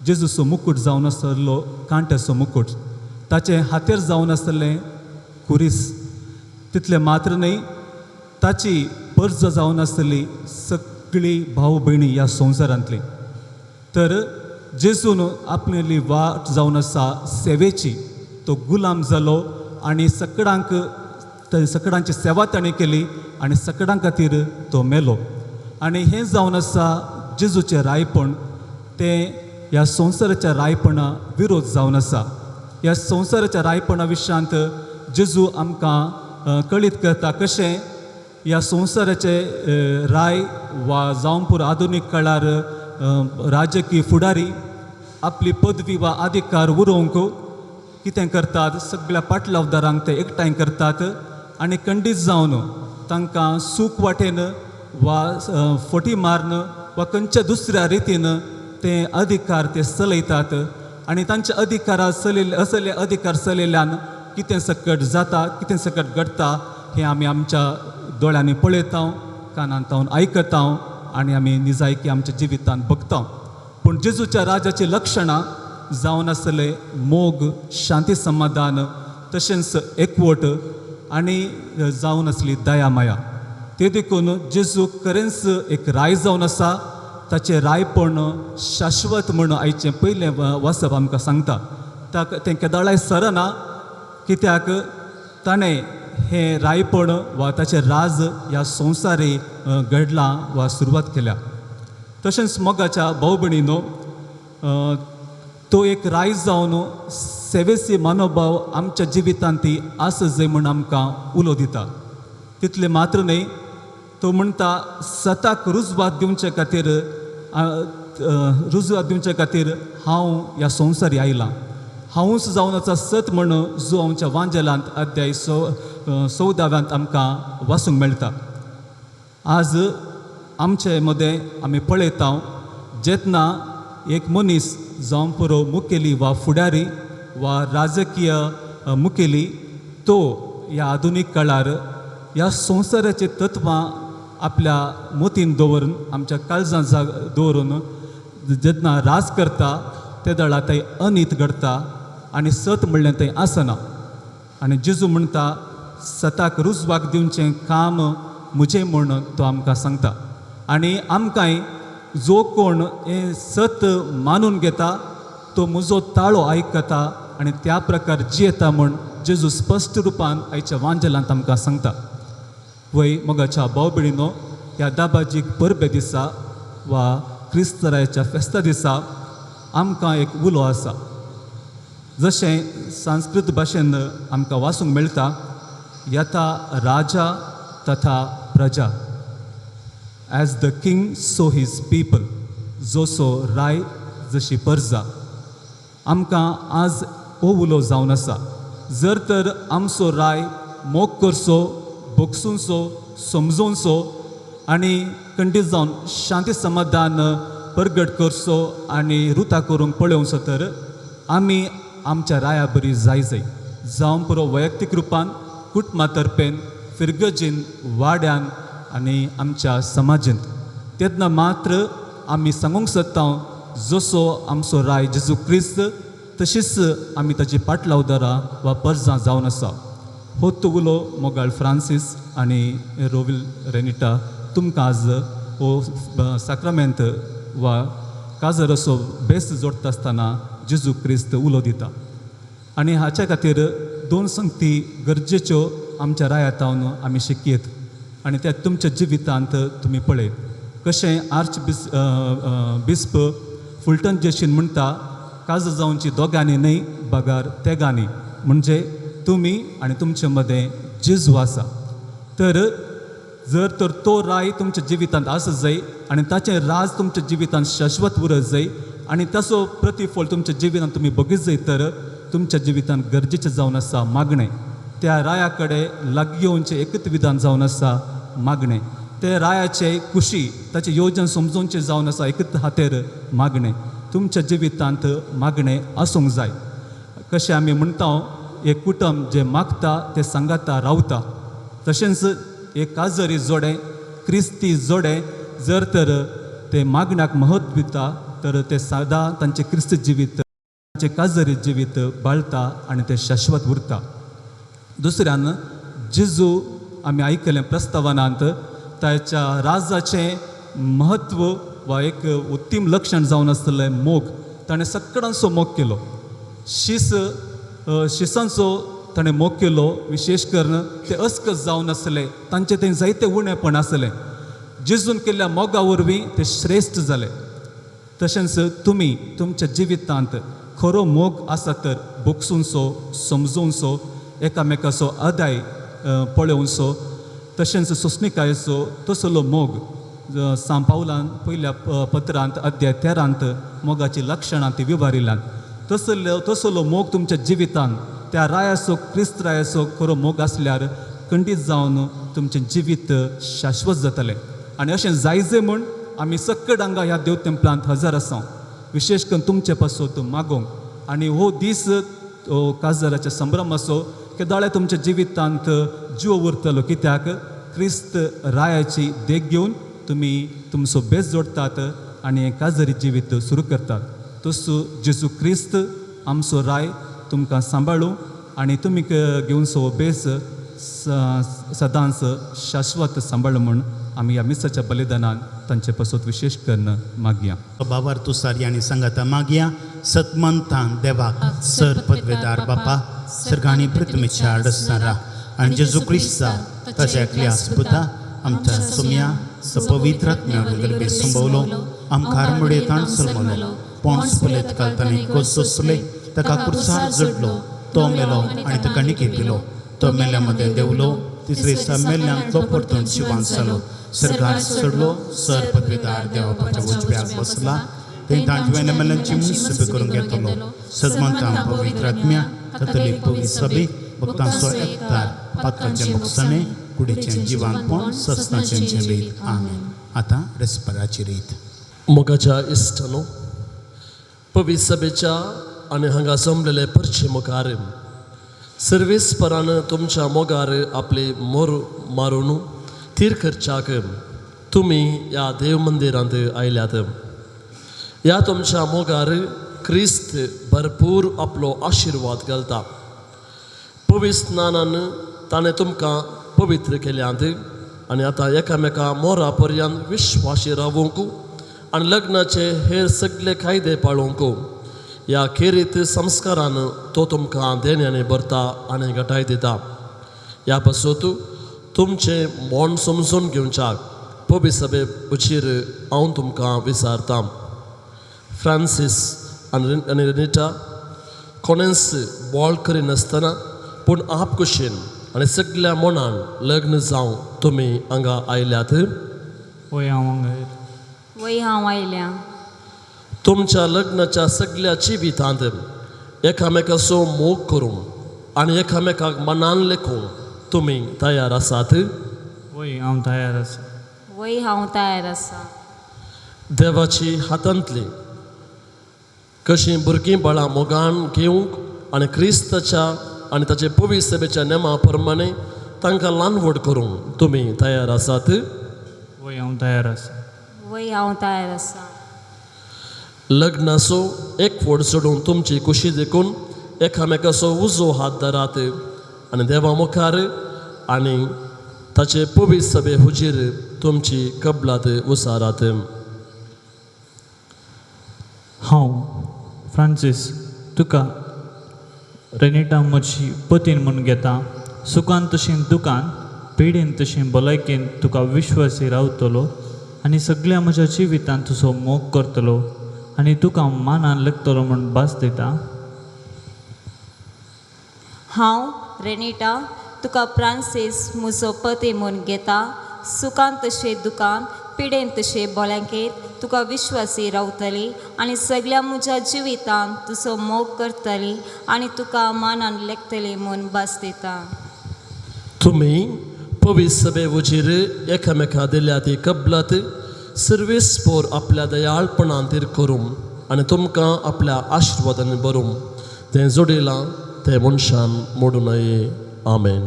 जेजूचो मुकूट जावन आसलो कांट्याचो मुकूट, ताचें हातेर जावन आसलें कुरीस, तितलें मात्र न्हय, ताची पर्ज जावन आसली सगळी भाव भयणी ह्या संवसारांतली. तर जेजून आपली वाट जावन आसा सेवेची, तो गुलाम जालो आनी सकडांची सेवा ताणें केली आनी सकडां खातीर तो मेलो. आनी हें जावन आसा जेजूचें रायपण, तें ह्या संवसाराच्या रायपणा विरोध जावन आसा. ह्या संवसाराच्या रायपणा विशयांत जेजू आमकां कळीत करता कशें ह्या संवसाराचे राय वा जावं पुरो आधुनीक काळार राजकीय फुडारी आपली पदवी वा अधिकार उरोवंक कितें करतात, सगळ्या पाटलावदारांक ते एकठांय करतात आनी खंडीत जावन तांकां सूख वाटेन वा फटी मारन वा खंयच्या दुसऱ्या रितीन ते अधिकार ते चलयतात आनी तांचे अधिकारा असले अधिकार चलयल्यान कितें सकट जाता कितें सकट घडटा हें आमी आमच्या दोळ्यांनी पळयता कानांत आयकता आनी आमी निजायकी आमच्या जिवितांत बगता पूण जेजूच्या राजाची लक्षणां जावन आसले मोग शांती समाधान तशेंच एकवट आनी जावन आसली दया माया ते देखून जेजू खरेंच एक राय जावन आसा ताचें रायपण शाश्वत म्हणून आयचें पयलें वचप आमकां सांगता तें केदाळाय सरना कित्याक ताणें हें रायपण वा ताचें राज ह्या संवसारी घडलां वा सुरवात केल्या तशेंच मोगाच्या भाव भयणीनो तो एक राय जावन सेवेची मनोभाव आमच्या जिवितांत ती आस जाय म्हूण आमकां उलो दिता तितलें मात्र न्ही तो म्हणटा सताक रुजवात दिवचे खातीर हांव ह्या संवसारी आयलां हांवूच जावन आसा सत म्हण जो आमच्या वांजेलांत अध्याय 14 आमकां वाचूंक मेळटा आज आमचे मदें आमी पळयता जेन्ना एक मनीस जावं पुरो मुखेली वा फुडारी वा राजकीय मुखेली तो ह्या आधुनीक काळार ह्या संवसाराची तत्वां आपल्या मोतीन दवरून आमच्या काळजांत दवरून जेन्ना राज करता ते दळा थंय अनीत घडटा आनी सत म्हणलें थंय आसना आनी जेजू म्हणटा सताक रुजवाक दिवचें काम म्हजें म्हूण तो आमकां सांगता आनी आमकांय जो कोण हें सत मानून घेता तो म्हजो ताळो आयकता आनी त्या प्रकार जियेता म्हूण जेजू स्पश्ट रुपान आयच्या वांजेलांत आमकां सांगता वय मोगाच्या भाव भयणीनो ह्या दाबाजीक परबे दिसा वा क्रिस्तरायाच्या फेस्ता दिसा आमकां एक उलो आसा जशें संस्कृत भाशेन आमकां वाचूंक मेळटा यथा राजा तथा प्रजा as the king so his people जसो राय जशी परजा आमकां आज हो उलो जावन आसा जर तर आमचो राय मोग करचो बोगसूंचो समजोवचो आनी खंडीत जावन शांती समाधान परगट करचो आनी रुता करूंक पळोवचो तर आमी आमच्या राया बरी जाय जावं पुरो वैयक्तीक रुपान कुटुंबा तर्फेन फिरगजीन वाड्यान आनी आमच्या समाजींत तेन्ना मात्र आमी सांगूंक सोदता जसो आमचो राय जेजू क्रिस्त तशीच आमी ताची पाटलावदारां वा परजां जावन आसा होत उलो मोगाळ फ्रांसीस आनी रोविल रेनिटा तुमकां आज हो साक्रामेंत वा काजर असो बेस जोडटा आसतना जेजू क्रिस्त उलो दिता आनी हाच्या खातीर दोन संगती गरजेच्यो आमच्या रायातावन आमी शिकयत आनी त्या तुमच्या जिवितांत तुमी पळयत कशें बिस्प फुलटन जेशीन म्हणटा काज जावची दोगांनी न्ही बगार तेगांनी म्हणजे तुमी आनी तुमचे मदें जेजू आसा तर जर तर तो राय तुमच्या जिवितांत आसा जाय आनी ताचें राज तुमच्या जिवितांत शाश्वत उरत जाय आनी ताचो प्रतिफळ तुमच्या जिवितांत तुमी बगीत जाय तर तुमच्या जिवितांत गरजेचें जावन आसा मागणें त्या राया कडेन लागीं येवचें एकच विधान जावन आसा मागणें ते रायाचे खुशी ताचें योजन समजोवचें जावन आसा एकच हातेर मागणें तुमच्या जिवितांत मागणें आसूंक जाय कशें आमी म्हणटा एक कुटुंब जे मागता ते सांगाता रावता तशेंच एक काजरी जोडें क्रिस्ती जोडें जर तर ते मागण्याक महत्व दिता तर ते सदां तांचें क्रिस्त जिवीत तांचें काजरी जिवीत बाळटा आनी ते शाश्वत उरता दुसऱ्यान जेजू आमी आयकलें प्रस्तावनांत ताच्या राजाचें महत्व वा एक उत्तीम लक्षण जावन आसलें मोग ताणें सगळ्यांचो मोग केलो शिसांचो ताणें मोग केलो विशेश करून ते अस्कस जावन आसले तांचें थंय जायतें उणेपण आसलें जेजून केल्ल्या मोगा वरवीं ते श्रेश्ठ जाले तशेंच तुमी तुमच्या जिवितांत खरो मोग आसा तर बोगसूंचो समजोवचो एकामेकाचो आदाय पळोवचो तशेंच सोंसणीकायेचो तसलो मोग सांपावलान पयल्या पत्रांत अध्याय 13 मोगाची लक्षणां ती विवरिल्ल्यात तसलो मोग तुमच्या जिवितांत त्या रायाचो क्रिस्त रायाचो खरो मोग आसल्यार खंडीत जावन तुमचें जिवीत शाश्वत जातलें आनी अशें जायजे म्हूण आमी सक्कड हांगा ह्या देव तेंपलांत हजर आसा विशेष करून तुमचे पासून मागोंक आनी हो दीस काजराचे संभ्रम असो केदाळे तुमच्या जिवितांत जीव उरतलो कित्याक क्रिस्त रायाची देख घेवन तुमी तुमचो बेस जोडटात आनी हें काजरी जिवीत सुरू करतात तसो जेजू क्रिस्त आमचो राय तुमकां सांबाळूं आनी तुमी घेवन सो बेस सदांच शाश्वत सांबाळ म्हूण आमी ह्या मिसाच्या बलिदानान तांचे पासून विशेष करून मागया बाबार तुसार यांनी संगता मागया सतमंतान देवाक सर पदवेदार बापा सर्गांनी प्रथमेच्या आडसणारा आणि जेजू क्रिस्ता ताच्या एकल्या स्पुता आमच्या सोम्या पवित्रात्म्या संभवलो आमकां मुडेतान सलमलो पोंस पलेत कालतानी कोसोसले ताका कुर्सार जडलो तो मेलो आनी ताका निकेपिलो तो मेल्यामध्ये देवलो तिसरे दिसा मेल्यांतलो परतून जिवांत जालो सर्गार चडलो सर पदवेदार देवाच्या उजव्याक बसला ते तांतवेल्या मेल्यांची मुसब करून घेतलो सदमंतां पवित्रात्म्या कथोलीक पवित्र सभे भक्तांचो एकतार पातकाचे मुक्सणे कुडीचें जिवांतपण सस्ताचें जिवीत आमेन. आतां रेस्पराची रीत मोगाच्या इश्टानो पवित्र सभेच्या आनी हांगा जमलेले परचे मुखार सर्वेस परान तुमच्या मोगार आपले मोर मारून तीर करच्याक तुमी ह्या देव मंदिरांत आयल्यात. ह्या तुमच्या मोगार क्रिस्त भरपूर आपलो आशिर्वाद घालता. पवित्र स्नानान ताणें तुमकां पवित्र केल्यांत आनी आतां एकामेका मोरा पर्यंत विश्वासी रावूंक आनी लग्नाचे हेर सगळे कायदे पाळूंक ह्या खेरीत संस्कारान तो तुमकां देण्याने भरता आनी घटाय दिता. ह्या पासून तुमचे मोन समजून घेवच्याक पवित्र सभे उचीर हांव तुमकां विचारतां. फ्रांसीस आनी रेनिटा कोणेंच बोळ करिनासतना पूण आप कुशीन आनी सगळ्या मनान लग्न जावं तुमी हांगा आयल्यात. वय हांव आयल्या. तुमच्या लग्नाच्या सगळ्या जिवितांत एकामेकाचो मोग करूं आनी एकामेकाक मनान लेखूंक तुमी तयार आसात. वय हांव तयार आसा. वय हांव तयार आसा. देवाची हातांतली कशी भुरगीं बाळां मोगान घेवंक आनी क्रिस्ताच्या आनी ताचे पवित्र सभेच्या नेमा प्रमाणे तांकां ल्हानवड करूंक तुमी तयार आसात. वय हांव तयार आसा. वय हांव तयार आसा. लग्नाचो एकवट सोडून तुमची खुशी देखून एकामेकाचो उजो हात धरात आनी देवा मुखार आनी ताचे पवित्र सभे हुजीर तुमची कबलात उसारात. हांव फ्रांसीस तुका रेनिटा म्हजी पतीन म्हूण घेता. सुखान तशें दुखान पिडेन तशें भलायकेन तुका विश्वासी रावतलो आनी सगळ्या म्हज्या जिवितांत तुजो मोग करतलो आनी तुका मानान लेखतलो म्हूण भास दिता. हांव रेनिटा तुका फ्रांसीस म्हजो पती म्हूण घेता. सुखान तशें दुखान पिडेन तशें भलायकेन तुका विश्वासी रावतली आनी सगळ्या म्हज्या जिवितांत तुजो मोग करतली आनी तुका मानान लेखतली म्हूण भास दिता. तुमी पवित्र सभे उजीर एकामेका दिल्या ती कबलात सर्वेस्पोर आपल्या दयाळपणांतीर करूं आनी तुमकां आपल्या आशिर्वादांनी भरूं तें जोडिलां ते मनशान मोडूं नये. आमेन.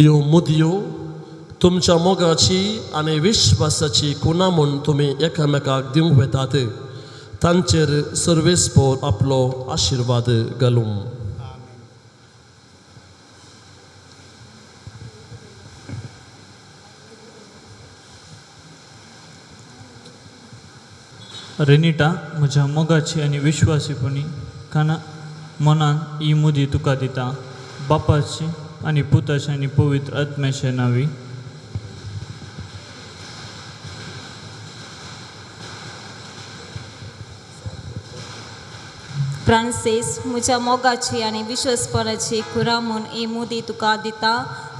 ह्यो मुदयो तुमच्या मोगाची आनी विश्वासाची खुणा म्हूण तुमी एकामेकाक दिवंक वेतात. तांचेर सर्वेस्पोर आपलो आशिर्वाद घालूं. रेनिटा म्हज्या मोगाची आनी विश्वासीपणी काना मनान ही मुदी तुका दिता. बापाची आनी पुताची आनी पवित्र आत्म्याचे नांवी. फ्रांसीस म्हज्या मोगाची आनी विश्वासपणाची खुरा म्हूण ही मुदी तुका दिता.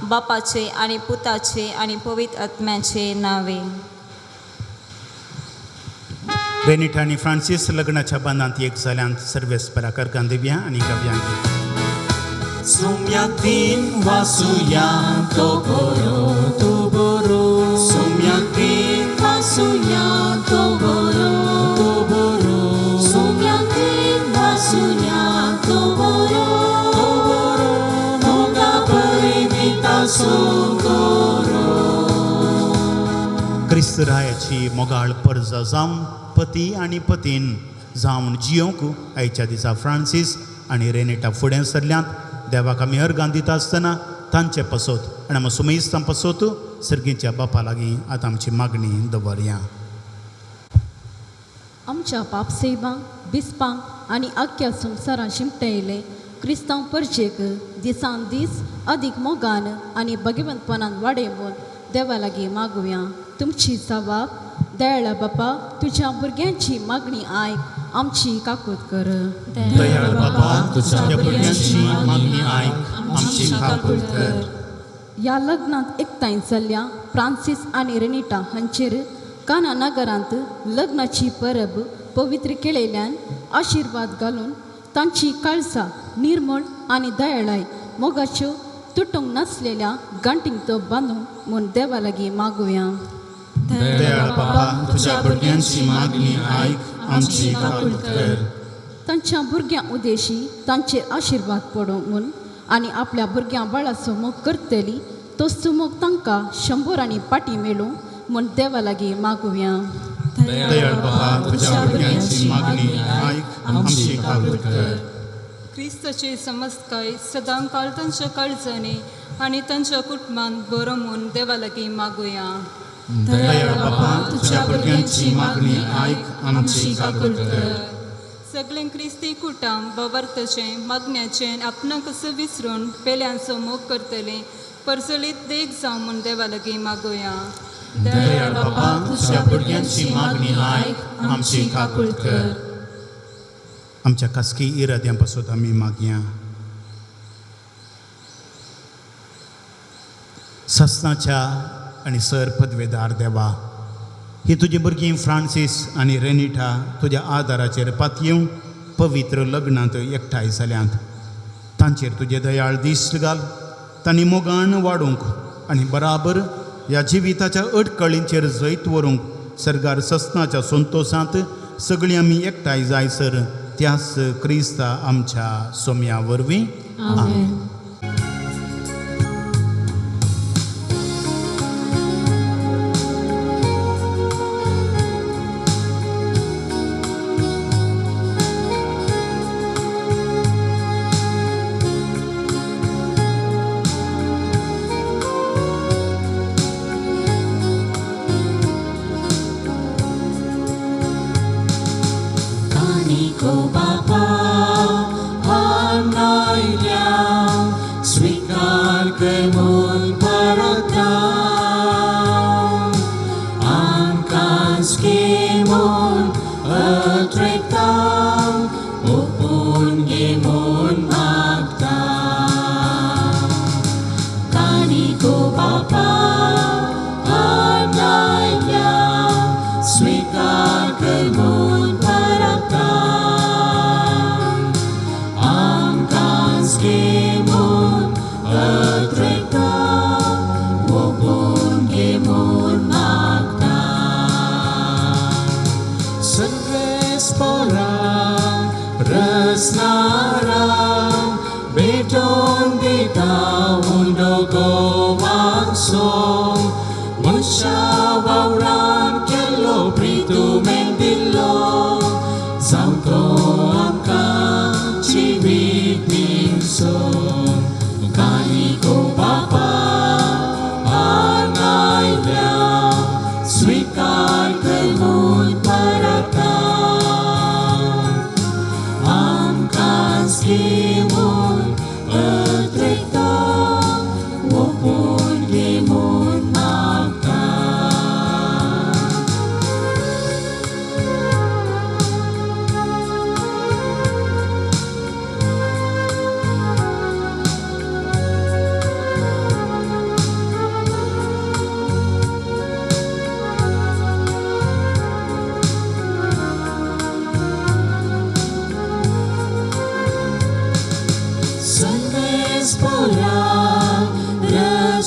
बापाचे आनी पुताचे आनी पवित्र आत्म्याचे नांवे. रेनिटा आनी फ्रांसीस लग्नाच्या बांदांत एक जाल्यांत सर्वेस्परा करकां दिव्या आनी गव्यांक Sumyatin wasuyang toboro toboro Sumyatin wasuyang toboro toboro Sumyatin wasuyang toboro toboro Moga परिमिता सोगoro क्रिस्त रायाची मोगाळ पर्ज जावन पती आनी पतीन जावन जियोंक आयच्या दिसा फ्रांसीस आनी रेनेटा फुडें सरल्यांत देवाक आमी अर्गां दिता आसतना तांचे पसोत आनी आमी सुमेस्तां पसोत सर्गीच्या बापा लागीं आतां आमची मागणी दवरया. आमच्या पापसेवांक बिस्पांक आनी आख्या संवसारांत शिमटयले क्रिस्तांव परचेक दिसान दीस अदीक मोगान आनी भगिवंतपणान वाडयवन देवा लागीं मागुया. तुमची सवाब दयाळा बापा तुज्या भुरग्यांची मागणी आयक आमची काकूत कर. दयाळ बापा तुज्या भुरग्यांची मागणी आयक आमची काकूत कर. ह्या लग्नांत एकठांय जाल्ल्या फ्रांसीस आनी रेनिटा हांचेर काना नगरांत लग्नाची परब पवित्र केलेल्यान आशिर्वाद घालून तांची काळजां निर्मळ आनी दयाळाय मोगाच्यो तुटूंक नासलेल्या गांठींक तो बांदूं म्हूण देवा लागीं मागुया. दयाळ बापा तुज्या भुरग्यांची मागणी आयक आमची काकूत कर. तांच्या भुरग्यां उदेशी तांचेर आशिर्वाद पडो म्हूण आनी आपल्या भुरग्यां बाळाचो मोग करतली तोच मोग तांकां 100 आनी पाटी मेळूं म्हूण देवा लागीं मागुया. दयाळ बापा तुज्या भुरग्यांची मागणी आयक आमची काकूत कर. क्रिस्ताचे समस्तकाय सदां काळ तांच्या काळजांनी आनी तांच्या कुटुंबान बरो म्हूण देवा लागीं मागुया. दयाळ बापा तुज्या भुरग्यांची मागणी आयक आमची काकूत कर. सगळें क्रिस्ती कुटाम बवर्तचें मागण्याचें आपणाक कसो विसरून पेल्यांचो मोग करतलें परसलीत देख जावं म्हूण देवा लागीं मागुया. दयाळ बापा तुज्या भुरग्यांची मागणी आयक आमची काकूत कर. आमच्या खासगी इराद्यां पासून आमी मागया. सस्नाच्या आनी सर पदवेदार देवा ही तुजी भुरगीं फ्रांसीस आनी रेनिटा तुज्या आदाराचेर पातयेवन पवित्र लग्नांत एकठांय जाल्यांत तांचेर तुजे दयाळ दिश्ट घाल. तांणी मोगान वाडूंक आनी बराबर ह्या जिविताच्या अडकळींचेर जैत व्हरूंक सरगार सस्नाच्या संतोशांत सगळीं आमी एकठांय जायसर त्याच क्रिस्ता आमच्या सोम्या वरवीं आमेन.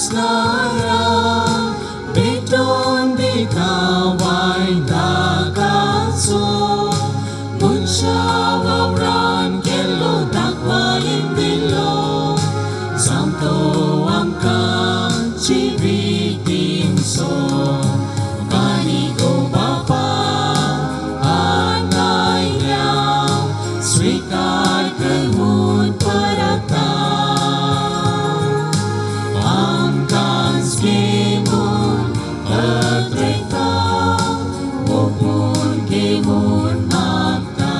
रसनारा भेटून दिता वायंदागाचो मुनशा वावरान केलो दाखवायन दिलो जामतो आमकां जिवीत दिवचो आनी गो बापा आनायल्या स्वीकार करून परता आमकांच घेवन अद्वैता ओपून घेवन मागता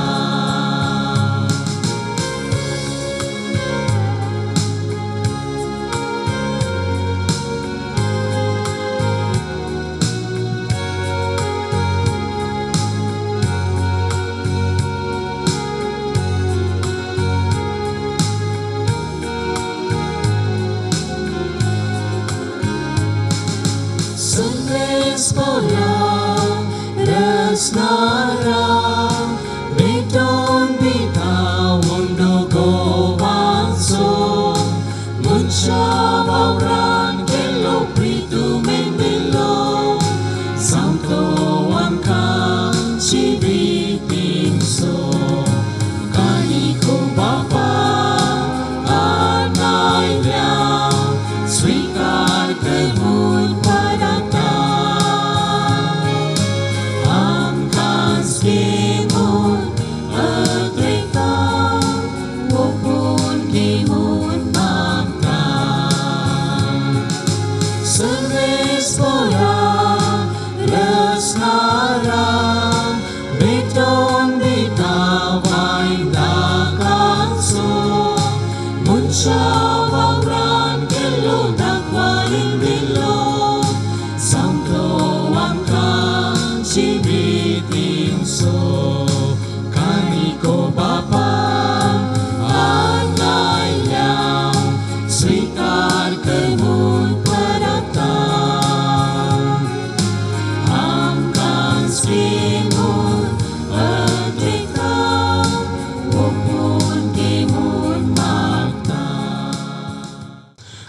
Spora Resnara Beton Bita Wundo Gowanso Munsha Wauran Kelo Pritu Mendelo Santo Wangkang Chibitin So Kaniko Bapa Anay Liao Sweetheart Kehun Parata Gimon Adrita Wopun Gimon Magda Service Bora Resnara Beton Bita Waindaganso Munsha Wauran Kelo Dakwain Bilo Samto Wangkang Chibitin So Kaniko Bapa Anay Liao Sweetheart Kehun Parata Amkans Gimon Adrita Wopun Gimon Magda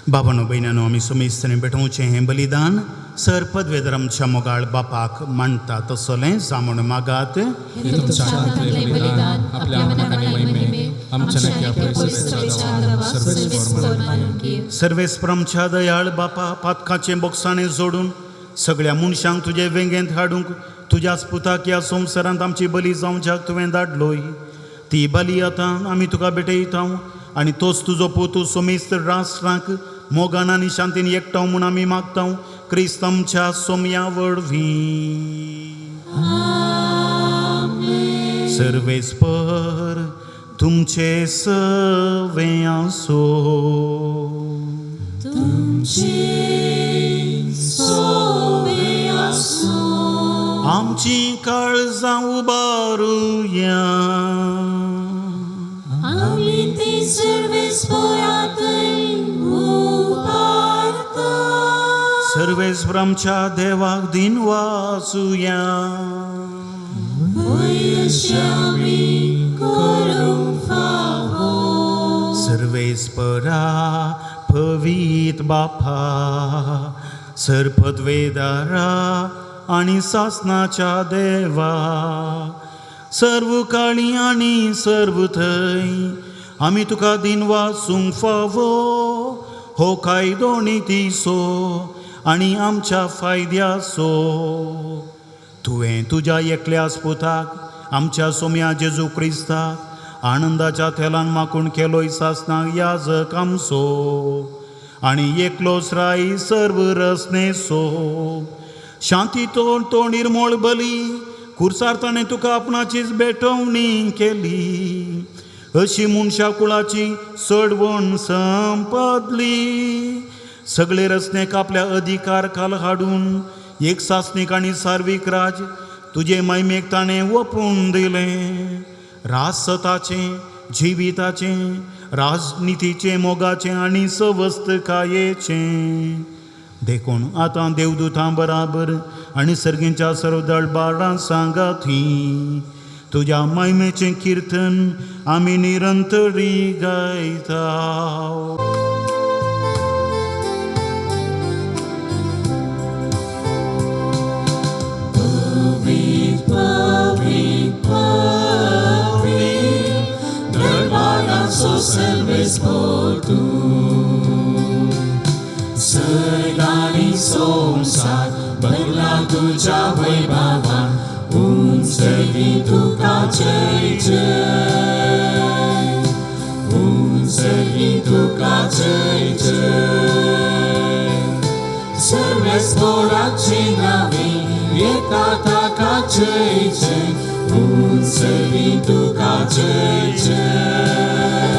बाबांनो भयणांनो आमी समेस्तांनी बेठोवचें हें बलिदान sir पदवेदरामच्या मोगाळ बापाक मानता तसोलें जामून मागात सर्वेस्परामच्या दयाळ बापा पातकाचें बोक्साणें जोडून सगळ्या मनशांक तुजे वेंगेंत हाडूंक तुज्याच पुताक ह्या संवसारांत आमची बली जावंच्याक तुवें धाडलोय ती बली आतां आमी तुका भेटयता आनी तोच तुजो पोतू सोमेस्त राष्ट्रांक मोगान आनी शांतीन एकठांव म्हूण आमी मागता क्रिस्त आमच्या सोमया वरवीं सर्वेस्पर तुमचे सवे आसो आमची काळजां उबारुया आमी ती सर्वेस्परांतय उबारता सर्वेस्परामच्या देवाक दिन वाचुया सर्वेस्परा पवित बापा सरपदवेदारा आनी सासनाच्या देवा सर्व काळी आनी सर्व थंय आमी तुका दिन वाचूंक फावो हो कायदो नितीसो आनी आमच्या फायद्याचो तुवें तुज्या एकल्याच पुताक आमच्या सोम्या जेजू क्रिस्ताक आनंदाच्या तेलान माकूण केलोय सासनाक याजक आमचो आनी एकलोच राय सर्व रसनेसो शांती तो निर्मळ बली खुर्सार ताणें तुका आपणाचीच बेटवणी केली अशी मनशा कुळाची चडवण संपदली सगळे रचनेक आपल्या अधिकार खाल हाडून एक सासनीक आनी सार्वीक राज तुजे महिमेक ताणें ओपून दिलें राजसताचें जिविताचें राजनितीचें मोगाचें आनी सवस्तकायेचें देखून आतां देवदूतां बराबर आनी सर्गींच्या सर्व दळबारां सांगाती तुज्या महिमेचें किर्तन आमी निरंतरी गायता सर्वेस पोतू सर्गानी संसार भरला तुझ्या वैभवान उंचली तुका जय जय उंचली तुका जय जय सर्वेस पोराची नावे येता ताका जय जय उंचली तुका जय जय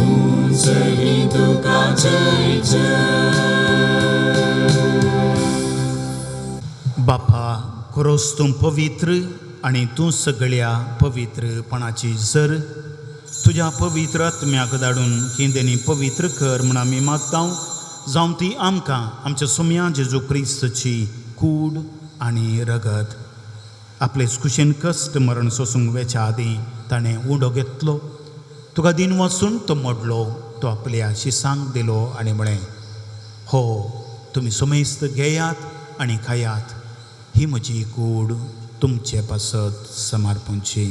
उंचली तुका जय जय बापा खरोच तूं पवित्र आनी तूं सगळ्या पवित्रपणाची जर तुज्या पवित्र आत्म्याक धाडून हिंदेनी पवित्र कर म्हूण आमी मागता जावं ती आमकां आमच्या सुम्या जेजू क्रिस्तची कूड आनी रगत आपलेच कुशेन कश्ट मरण सोसूंक वेच्या आदीं ताणें उडो घेतलो तुका दिन वचून तो मोडलो तो आपल्या शिसांक दिलो आनी म्हळें हो तुमी सुमेस्त घेयात आनी खायात ही म्हजी कूड तुमचे पासत समर्पूंची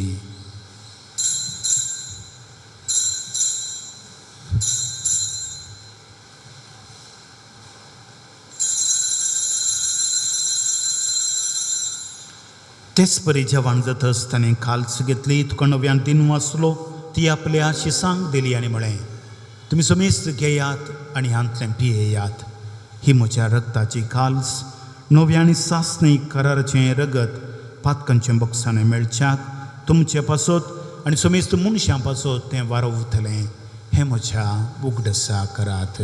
तेच परी जेवण जातच ताणें खालस घेतली तुका नव्यान दिन वाचलो ती आपल्या शिसांक दिली आनी म्हळें तुमी समेस्त घेयात आनी हांतलें पियेयात ही म्हज्या रगताची खालस नव्या आनी सासणी कराराचें रगत पातकांचें बक्षांनी मेळच्याक तुमचे पासत आनी समेस्त मनशां पासत तें वारवतलें हें म्हज्या उगडसा करात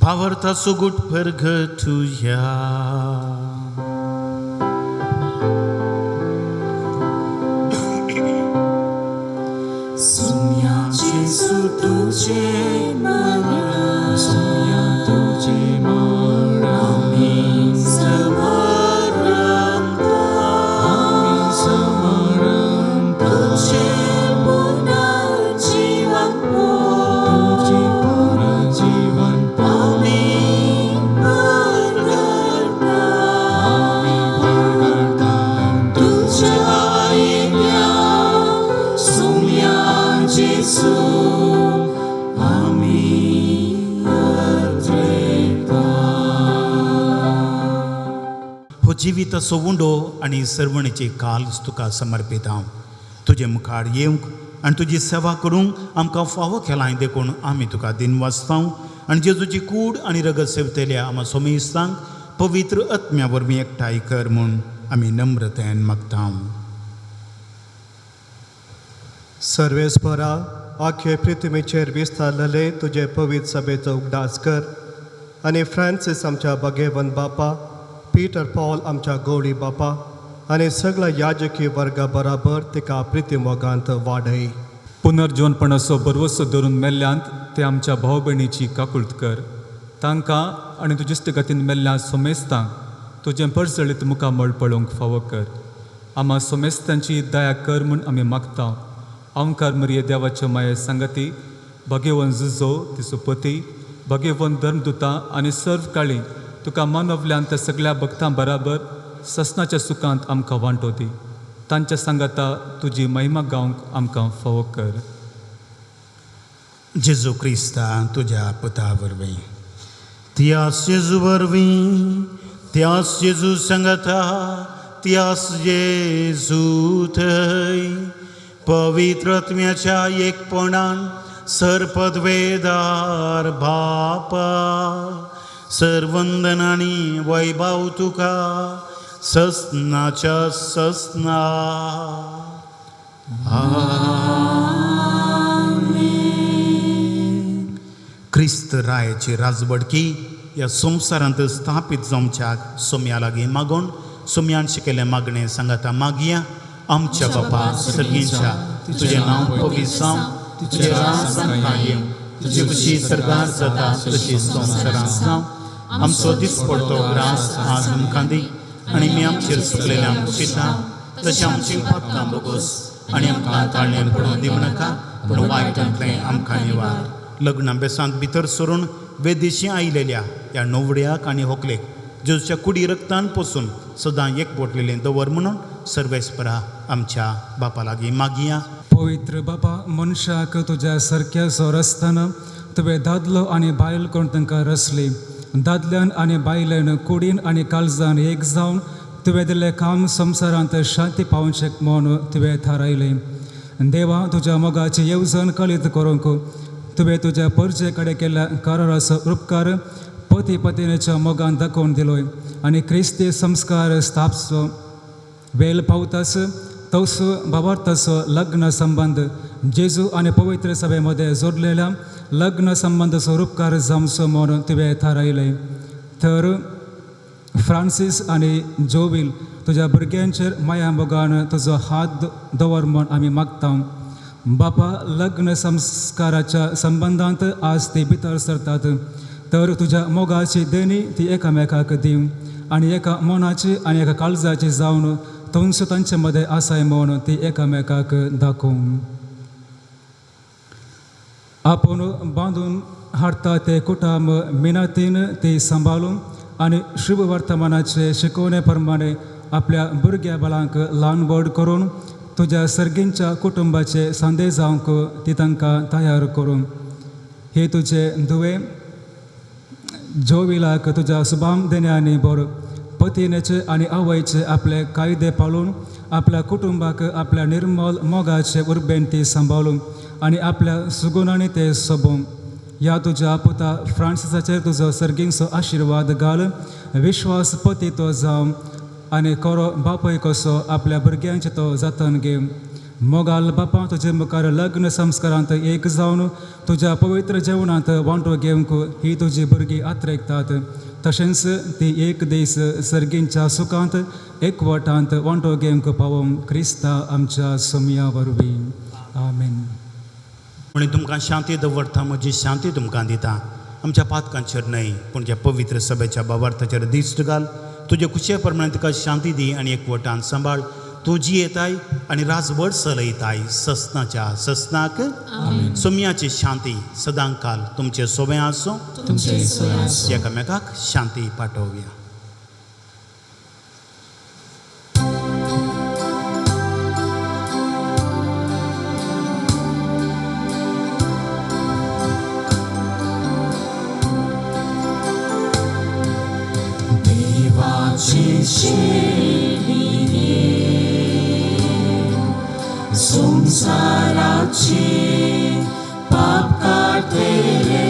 भावार्था सुगूट परगटुया सुम्याचे सुतुचे मरण सुम्या तुझे मरण आम्ही समरण तुझे पुनर्जीवन तुझे पुनर्जीवन हो जिवीत असो उंडो आनी सर्वणेची काल्स तुका समर्पीत हांव तुजे मुखार येवंक आनी तुजी सेवा करूंक आमकां फावो केलाय देखून आमी तुका दिन वाचता आनी जेजूची कूड आनी रगत सेवतल्या आमा सोमेस्तांक पवित्र आत्म्या वरवीं एकठांय कर म्हूण आमी नम्रतेन मागता सर्वेस्परा आख्खे पृथ्वीचेर विस्तारलेले तुजे पवित्र सभेचो उगडास कर आनी फ्रांसीस आमच्या भगेवन बापा पीटर पॉल आमच्या गौडी बापा आनी सगळ्या याजकी वर्गा बराबर तिका प्रिती मोगांत वाडय पुनर्जीवनपणाचो बरवसो धरून मेल्ल्यांत ते आमच्या भाव भयणीची काकुळट कर तांकां आनी तुजे इश्टगतीन मेल्ल्या सोमेस्तांक तुजें परजळीत मुखार मळ पळोवंक फावो कर आम्हा सोमेस्तांची दया कर म्हूण आमी मागता ओंकार मरिये देवाचे माये संगती भगेवन झुजो तिचो पती भगेवन धर्मदुतां आनी सर्व काळी तुका मानवल्यान त्या सगळ्या भक्तां बराबर ससनाच्या सुखांत आमकां वांटो दी तांच्या सांगाता तुजी महिमा गावंक आमकां फावो कर जेजू क्रिस्ता तुज्या पुता वरवीं त्यास जेजू वरवीं त्यास जेजू सांगाता त्यास जेजू थंय पवित्र आत्म्याच्या एकपणान सरपदवेदार बापा सर्वंदनांनी वैभव तुका ससनाच्या ससना क्रिस्त रायाची राजवडकी ह्या संवसारांत स्थापीत जावच्याक सोम्या लागीं मागून सोम्यान शिकयलें मागणें सांगाता मागया आमच्या बापा सर्गींच्या तुजें नांव पवित्र जावं तुजें राज आमकां येवं तुजी कशी सरकार जाता तशी संवसारांत जावं आमचो दिसपडटो ग्रास आज आमकां दी आनी मी आमचेर सुकलेल्यांक पिता तशें आमची पातकां बोगोस आनी आमकां ताळणेर पडूंक दिवं नाका पूण वायटांतलें आमकां निवार लग्ना बेसांत भितर सरून वेदेशी आयिल्ल्या ह्या नवड्याक आनी व्हंकलेक जेजूच्या कुडी रक्तान पसून सदां एकवटलेलें दवर म्हणून सर्वेस्परा आमच्या बापा लागीं मागया. पवित्र बाबा, मनशाक तुज्या सारक्या रस्त्यान तुवें दादलो आनी बायल कोण तांकां रचली. दादल्यान आनी बायलेन कुडीन आनी काळजान एक जावन तुवें दिल्लें काम संवसारांत शांती पावोवचें म्हूण तुवें थारायलें. देवा, तुज्या मोगाची येवजण कळीत करूंक तुवें तुज्या परजे कडेन केल्ल्या काराराचो उपकार पती पत्नीच्या मोगान दाखोवन दिलोय आनी क्रिस्ती संस्कार स्थापचो वेळ पावताच तोसो भावार्थाचो लग्न संबंध जेजू आनी पवित्र सभे मध्ये जोडलेल्या लग्न संबंधाचो उपकार जावचो म्हूण तुवें थारायलें. तर फ्रांसीस आनी जोवील तुज्या भुरग्यांचेर माया मोगान तुजो हात दवर म्हूण आमी मागता. बापा, लग्न संस्काराच्या संबंधांत आज ती भितर सरतात, तर तुज्या मोगाची देणी ती एकामेकाक दिव आनी एका मनाची आनी एका काळजाची जावन थंयसो तांचे मदें आसाय म्हूण ती एकामेकाक दाखोव. आपूण बांदून हाडटा ते कुटुंब मिनतीन ती सांबाळून आनी शुभ वर्तमानाचे शिकवणे प्रमाणे आपल्या भुरग्या बाळांक ल्हान व्हड करून तुज्या सर्गींच्या कुटुंबाचे सांदे जावंक ती तांकां तयार करून हे तुजे दुवे जोविलाक तुज्या शुभाम देण्यानी बर पतीनेचे आनी आवयचे आपले कायदे पाळून आपल्या कुटुंबाक आपल्या निर्मल मोगाचे उर्बेन ती सांबाळून आनी आपल्या सुगुणांनी ते सोबून ह्या तुज्या पुता फ्रांसिसाचेर तुजो सर्गींचो आशिर्वाद घाल. विश्वास पती तो जावं आनी खरो बापूय कसो आपल्या भुरग्यांचे तो जतन घे. मोगाल बापा, तुजे मुखार लग्न संस्कारांत एक जावन तुज्या पवित्र जेवणांत वांटो घेवंक ही तुजी भुरगीं आत्रेकतात. तशेंच ती एक दीस सर्गींच्या सुखांत एकवटांत वांटो घेवंक पावोंक क्रिस्ता आमच्या सोमया वरवीं. आमेन. म्हणून तुमकां शांती दवरता, म्हजी शांती तुमकां दिता. आमच्या पातकांचेर न्हय पूण ज्या पवित्र सभेच्या बाबार्थाचेर दिश्ट घाल. तुजे कुशे प्रमाणे तुका शांती दी आनी एकवटान सांबाळ. तूं जियेताय आनी राजवट चलयताय ससनाच्या ससनाक. सोमयाची शांती सदां काल तुमचे सोबे आसूं. एकामेकाक शांती पाठोवया. संसाराचे पाप काढलेले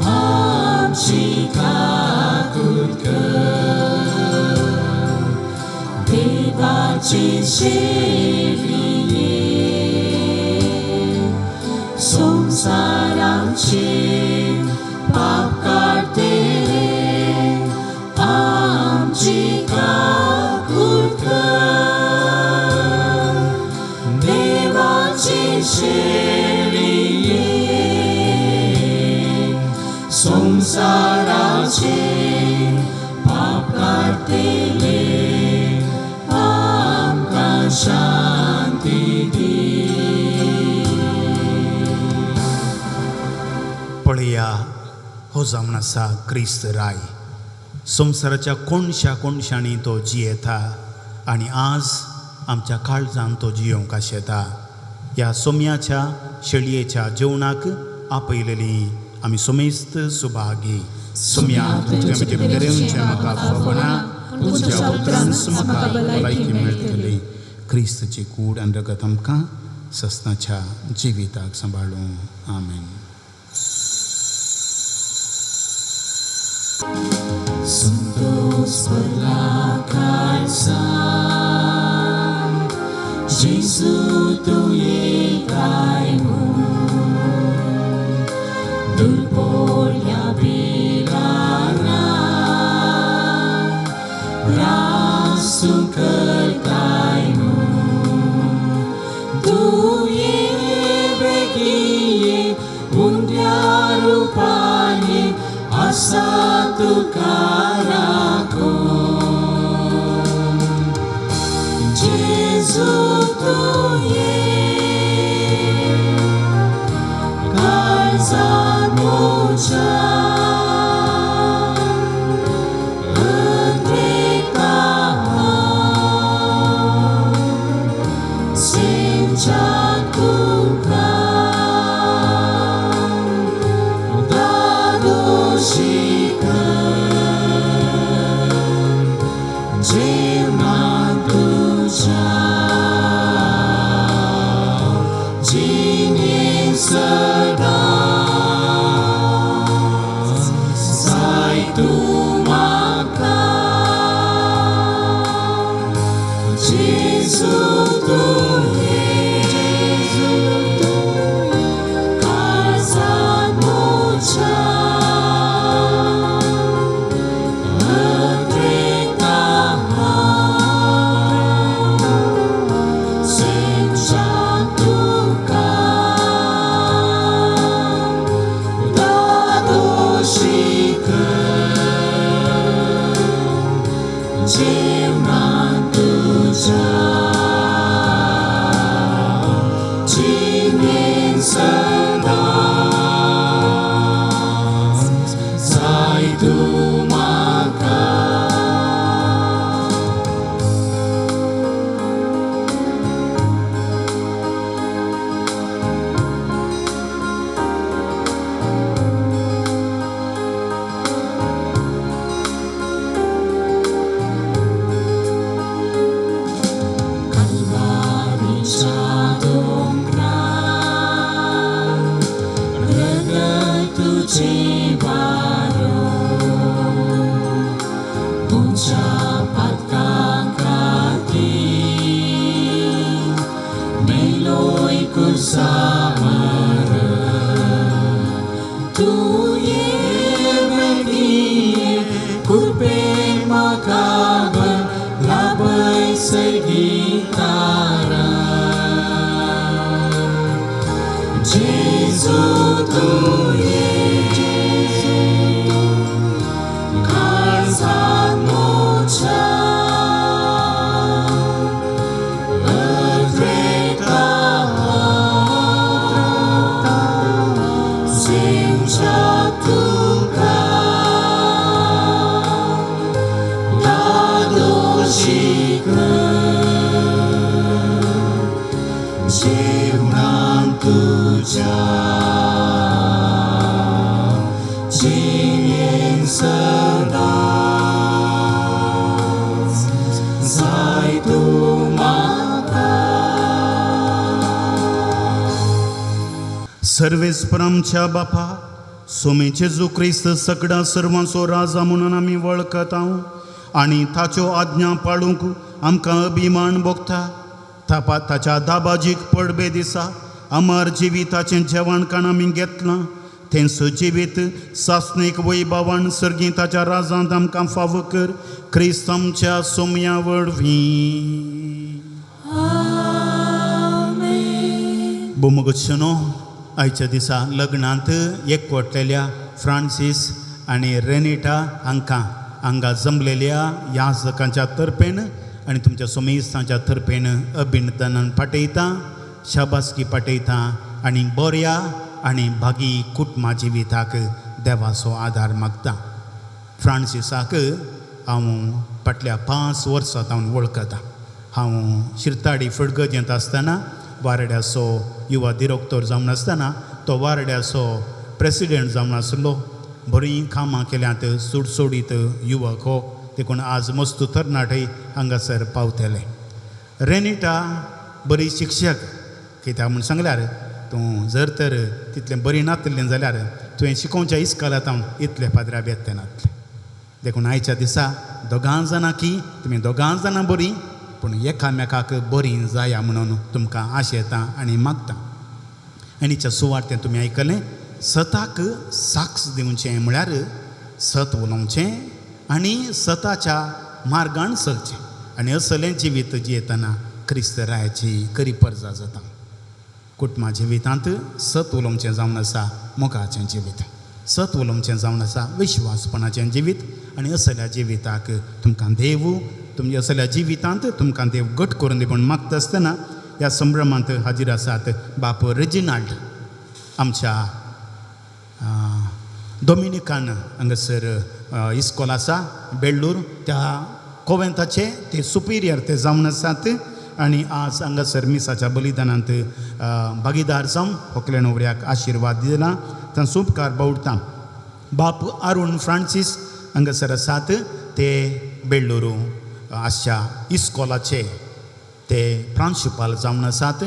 आमची काकूट कर. देवाची सेविये संसाराचे पाप काढलेले आमची काकूट कर. संसाराचे पाप काढलेले आमकां शांती दी. पळया, हो जावन आसा क्रिस्त राय. संवसाराच्या कोणशा कोणशांनी तो जियेता आनी आज आमच्या काळजान तो जियोंक आशेता. ह्या सोमयाच्या शेळयेच्या जेवणाक आपयलेली आमी सोमेस्त सुभागी. सोमया, तुज्या म्हजे भितरेंचे म्हाका फबना, तुज्या पुत्रांस म्हाका भलायकी मेळटली. क्रिस्तची कूड आनी रगत आमकां ससनाच्या जिविताक सांबाळूं. आमेन. संतोष पडला काळजान, जेजू तूं येताय म्हूण. दुर्बोल्या बिराना रासूं करताय म्हूण. तूं ये बेगिये उंड्या रुपानी आसा तुका राखूं. जेजू तूं ये काळजान म्हज्या सर्वेस्परामच्या बापा सोमे जेजू क्रिस्त सगळ्या सर्वांचो राजा म्हणून आमी वळखता आनी ताच्यो आज्ञा पाळूंक आमकां अभिमान भोगता ताच्या दाबाजीक पडबे दिसा अमर जिविताचें जेवणखाण आमी घेतलां तें सजिवीत सासणीक वैभवान सर्गी ताच्या राजांत आमकां फावो कर क्रिस्त आमच्या सोमया वरवीं बोमगोत्सनो आयच्या दिसा लग्नांत एकवटलेल्या फ्रांसीस आनी रेनिटा हांकां जमलेल्या याजकांच्या तर्फेन आनी तुमच्या सोमेस्तांच्या तर्फेन अभिनंदन पाठयता शाबासकी पाठयता आनी बऱ्या आनी भागी कुटुंबा जिविताक देवाचो आदार मागता फ्रांसिसाक हांव फाटल्या 5 वर्सां हांव वळखता हांव शिरताडी फडगजेंत आसतना वारड्याचो युवा डिरेक्टर जावन नासतना तो वारड्याचो प्रेसिडेंट जावन आसलो बरीं कामां केल्यांत सुडसुडीत युवक हो देखून आज मस्त तरणाटे हांगासर पावतले रेनिटा बरी शिक्षक कित्याक म्हूण सांगल्यार तूं जर तर तितलें बरी नातलें जाल्यार तुवें शिकोवच्या इस्कालांत हांव इतले पाद्र्या बेत्ते नातलें देखून आयच्या दिसा दोगां जाणां की तुमी दोगां जाणां बरीं पूण एकामेकाक बरीं जाया म्हणून तुमकां आशेता आनी मागता आनीच्या सुवातें तुमी आयकलें सताक साक्ष दिवचें म्हळ्यार सत उलोवचें आनी सताच्या मार्गान चलचें आनी असलें जिवीत जियेतना क्रिस्त रायाची खरी परजा जाता कुटुंबा जिवितांत सत उलोवचें जावन आसा मोगाचें जिवीत सत उलोवचें जावन आसा विश्वासपणाचें जिवीत आनी असल्या जिविताक तुमकां देव तुमच्या असल्या जिवितांत तुमकां देव घट करून दिवून मागता आसतना ह्या संभ्रमांत हाजीर आसात बाप रेजिनाल्ड आमच्या डॉमिनिकान हांगासर इस्कॉल आसा बेळ्ळूर त्या कोवेंताचे ते सुपिरियर ते जावन आसात आनी आज हांगासर मिसाच्या बलिदानांत भागीदार जावन व्हंकले न्हवऱ्याक आशिर्वाद दिला तांचो उपकार बावडटा बाप अरुण फ्रांसीस हांगासर आसात ते बेळ्ळूर आशा इस्कॉलाचे ते प्रांशुपाल जावन आसात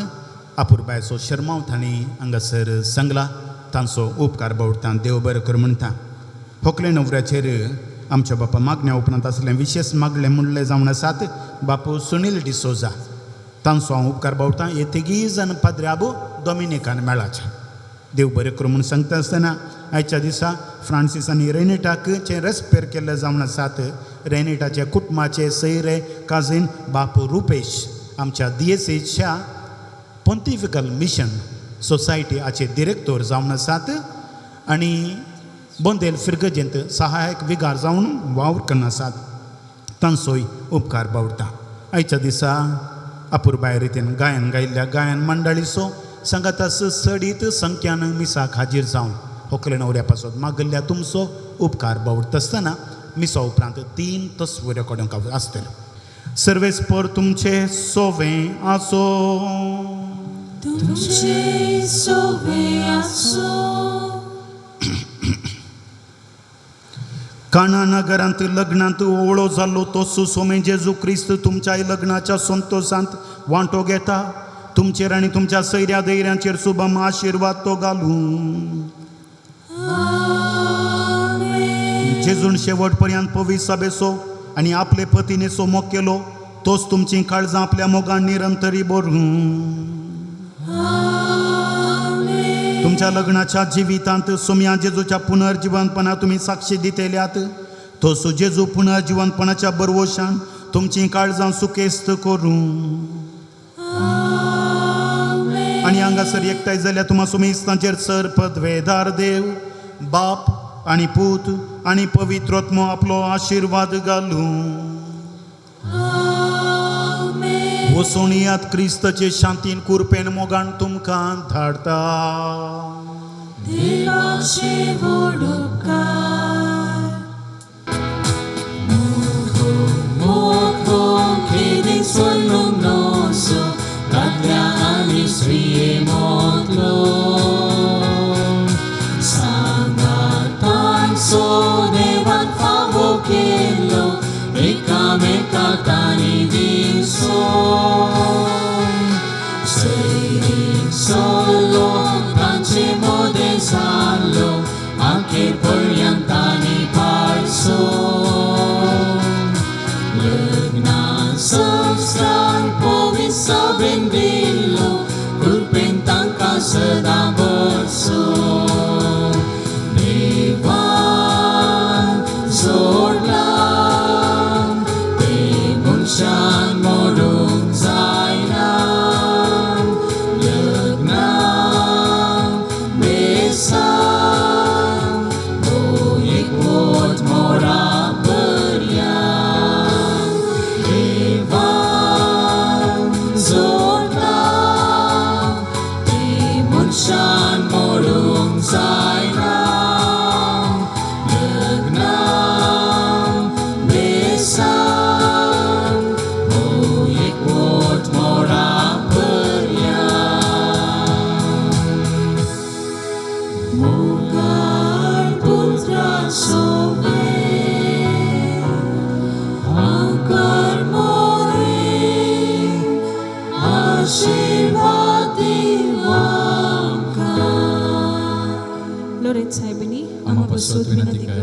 आपुरबायचो शर्मा तांणी हांगासर सांगला तांचो उपकार बावडटा देव बरें कर म्हणटा व्हंकले न्हवऱ्याचेर आमच्या बापा मागण्या उपरांत आसलें विशेश मागलें म्हणलें जावन आसात बापू सुनील डिसोजा तांचो हांव उपकार बावता हे तिगूय जाण पाद्र्याबू डॉमिनिकान मेळाचे देव बरें करूं म्हणून सांगता आसतना आयच्या दिसा फ्रांसीस आनी रेनिटाक रेस्पेर केल्ले जावन आसात. रेनिटाचे कुटुंबाचे सैरे काजीन बाप रुपेश आमच्या दिएसेच्या पॉन्टिफिकल मिशन सोसायटी हाचे डिरेक्टर जावन आसात आनी बोंदेल फिरगजेंत सहायक विगार जावन वावर करन आसात. तांचोय उपकार बावडटा. आयच्या दिसा अपुरबाय रितीन गायन गायिल्ल्या गायन मंडळीचो सांगातास सडीत संख्यान मिसाक हाजीर जावन होकले नवऱ्या पासून मागल्ल्या तुमचो उपकार बावडटा आसतना मिसा उपरांत 3 तस्वीर रेकॉर्डिंग आसतले. सर्वेस्पर तुमचे सोवे आसो. तुमचे सोवे आसो. काना नगरांत लग्नांत ओवळो जाल्लो तो सुसोमे जेजू क्रिस्त तुमच्या लग्नाच्या संतोषांत वांटो घेता. तुमचेर आनी तुमच्या सैऱ्या दैऱ्यांचेर शुभम आशिर्वाद तो घालूं. जेजून शेवट पर्यंत पवित्र सभेचो आनी आपले पतीनेचो मोग केलो तोच तुमची काळजां आपल्या मोगान निरंतरी भरून. तुमच्या लग्नाच्या जिवितांत सोम्या जेजूच्या पुनर्जिवनपणा तुम्ही साक्षी दितेल्यात. तो जेजू पुनर्जिवनपणाच्या बरवशान तुमची काळजां सुकेस्त करूं. आनी हांगासर एकठांय जाल्यार तुम्हा सुमेस्तांचेर सर पदवेदार देव बाप आनी पूत आनी पवित्रोत्मो आपलो आशिर्वाद घालूं. वसोणियात क्रिस्ताचे शांतीन कुरपेन मोगान तुमकां धाडटा. देवाचे व्हड उपकार. मोग खेदीक सोडूंक नोसो दादल्या आनी स्त्रिये मोगलो. सांगातांचो देवान फावो केलो एकामेकाक तांणी दिसो. सैरीक सोलो तांचे मोदे जालो आखे पर्यंत तांणी पाळसो. लग्नान संस्कार पवित्र सभेन दिलो कृपेन तांकां सदां बरसो. देवान जोडला ते मनशान मोडूंक जायना. लग्नान बेसान तो एकवट मोरा पर्यंत. देवान जोडला ते मनशान मोडूंक जायना. लग्नान बेसान तो एकवट मोरा पर्यंत. मोगार पुत्राचो आकार मोरे आशीर्वाद दिवांका. लोरेत साहेबांनी आम्हापासून विनंती कर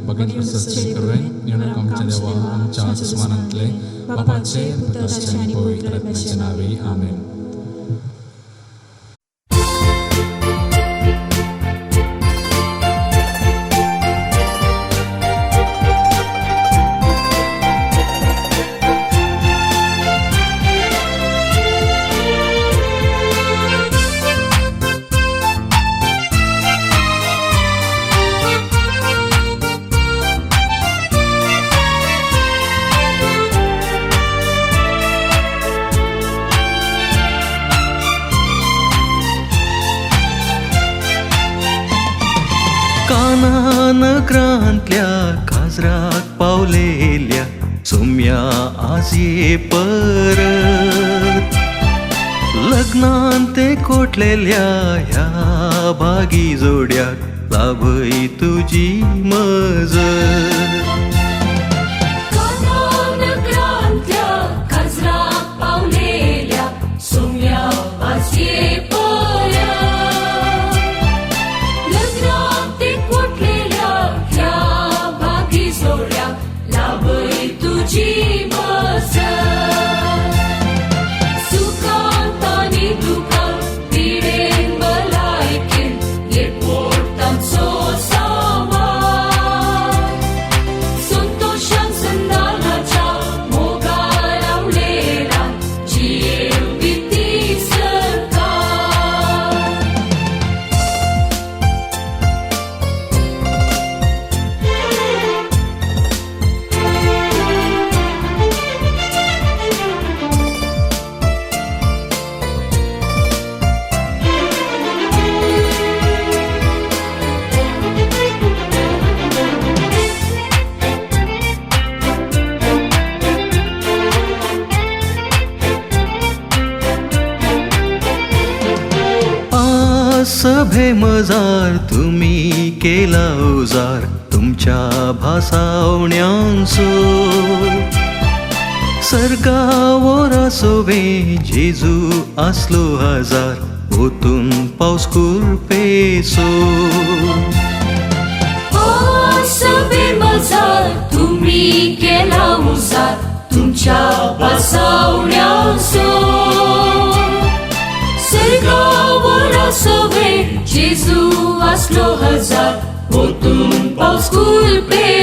बघून सच्चे करून येणार आमच्या देवा आमच्या आसमानांतले बापाचे पुत्राचे आणि पवित्र आत्म्याचे नावे आमेन. काना नगरांतल्या काजराक पावलेल्या सोम्या आज ये परत. लग्नान ते कोटलेल्या ह्या भागी जोड्याक लाभय तुजी मजत. तुझी मजत. सभे मजार तुम्ही केला उजार तुमच्या भासावण्यांचो सर्गावर सोवे जेजू असलो हजार ओतून पावस कुरपेसो सभे मजार तुम्ही केला उजार तुमच्या बसवण्याचो सर्गावर सवे जेजू असलो हजार ओतून पावस कुरपेसो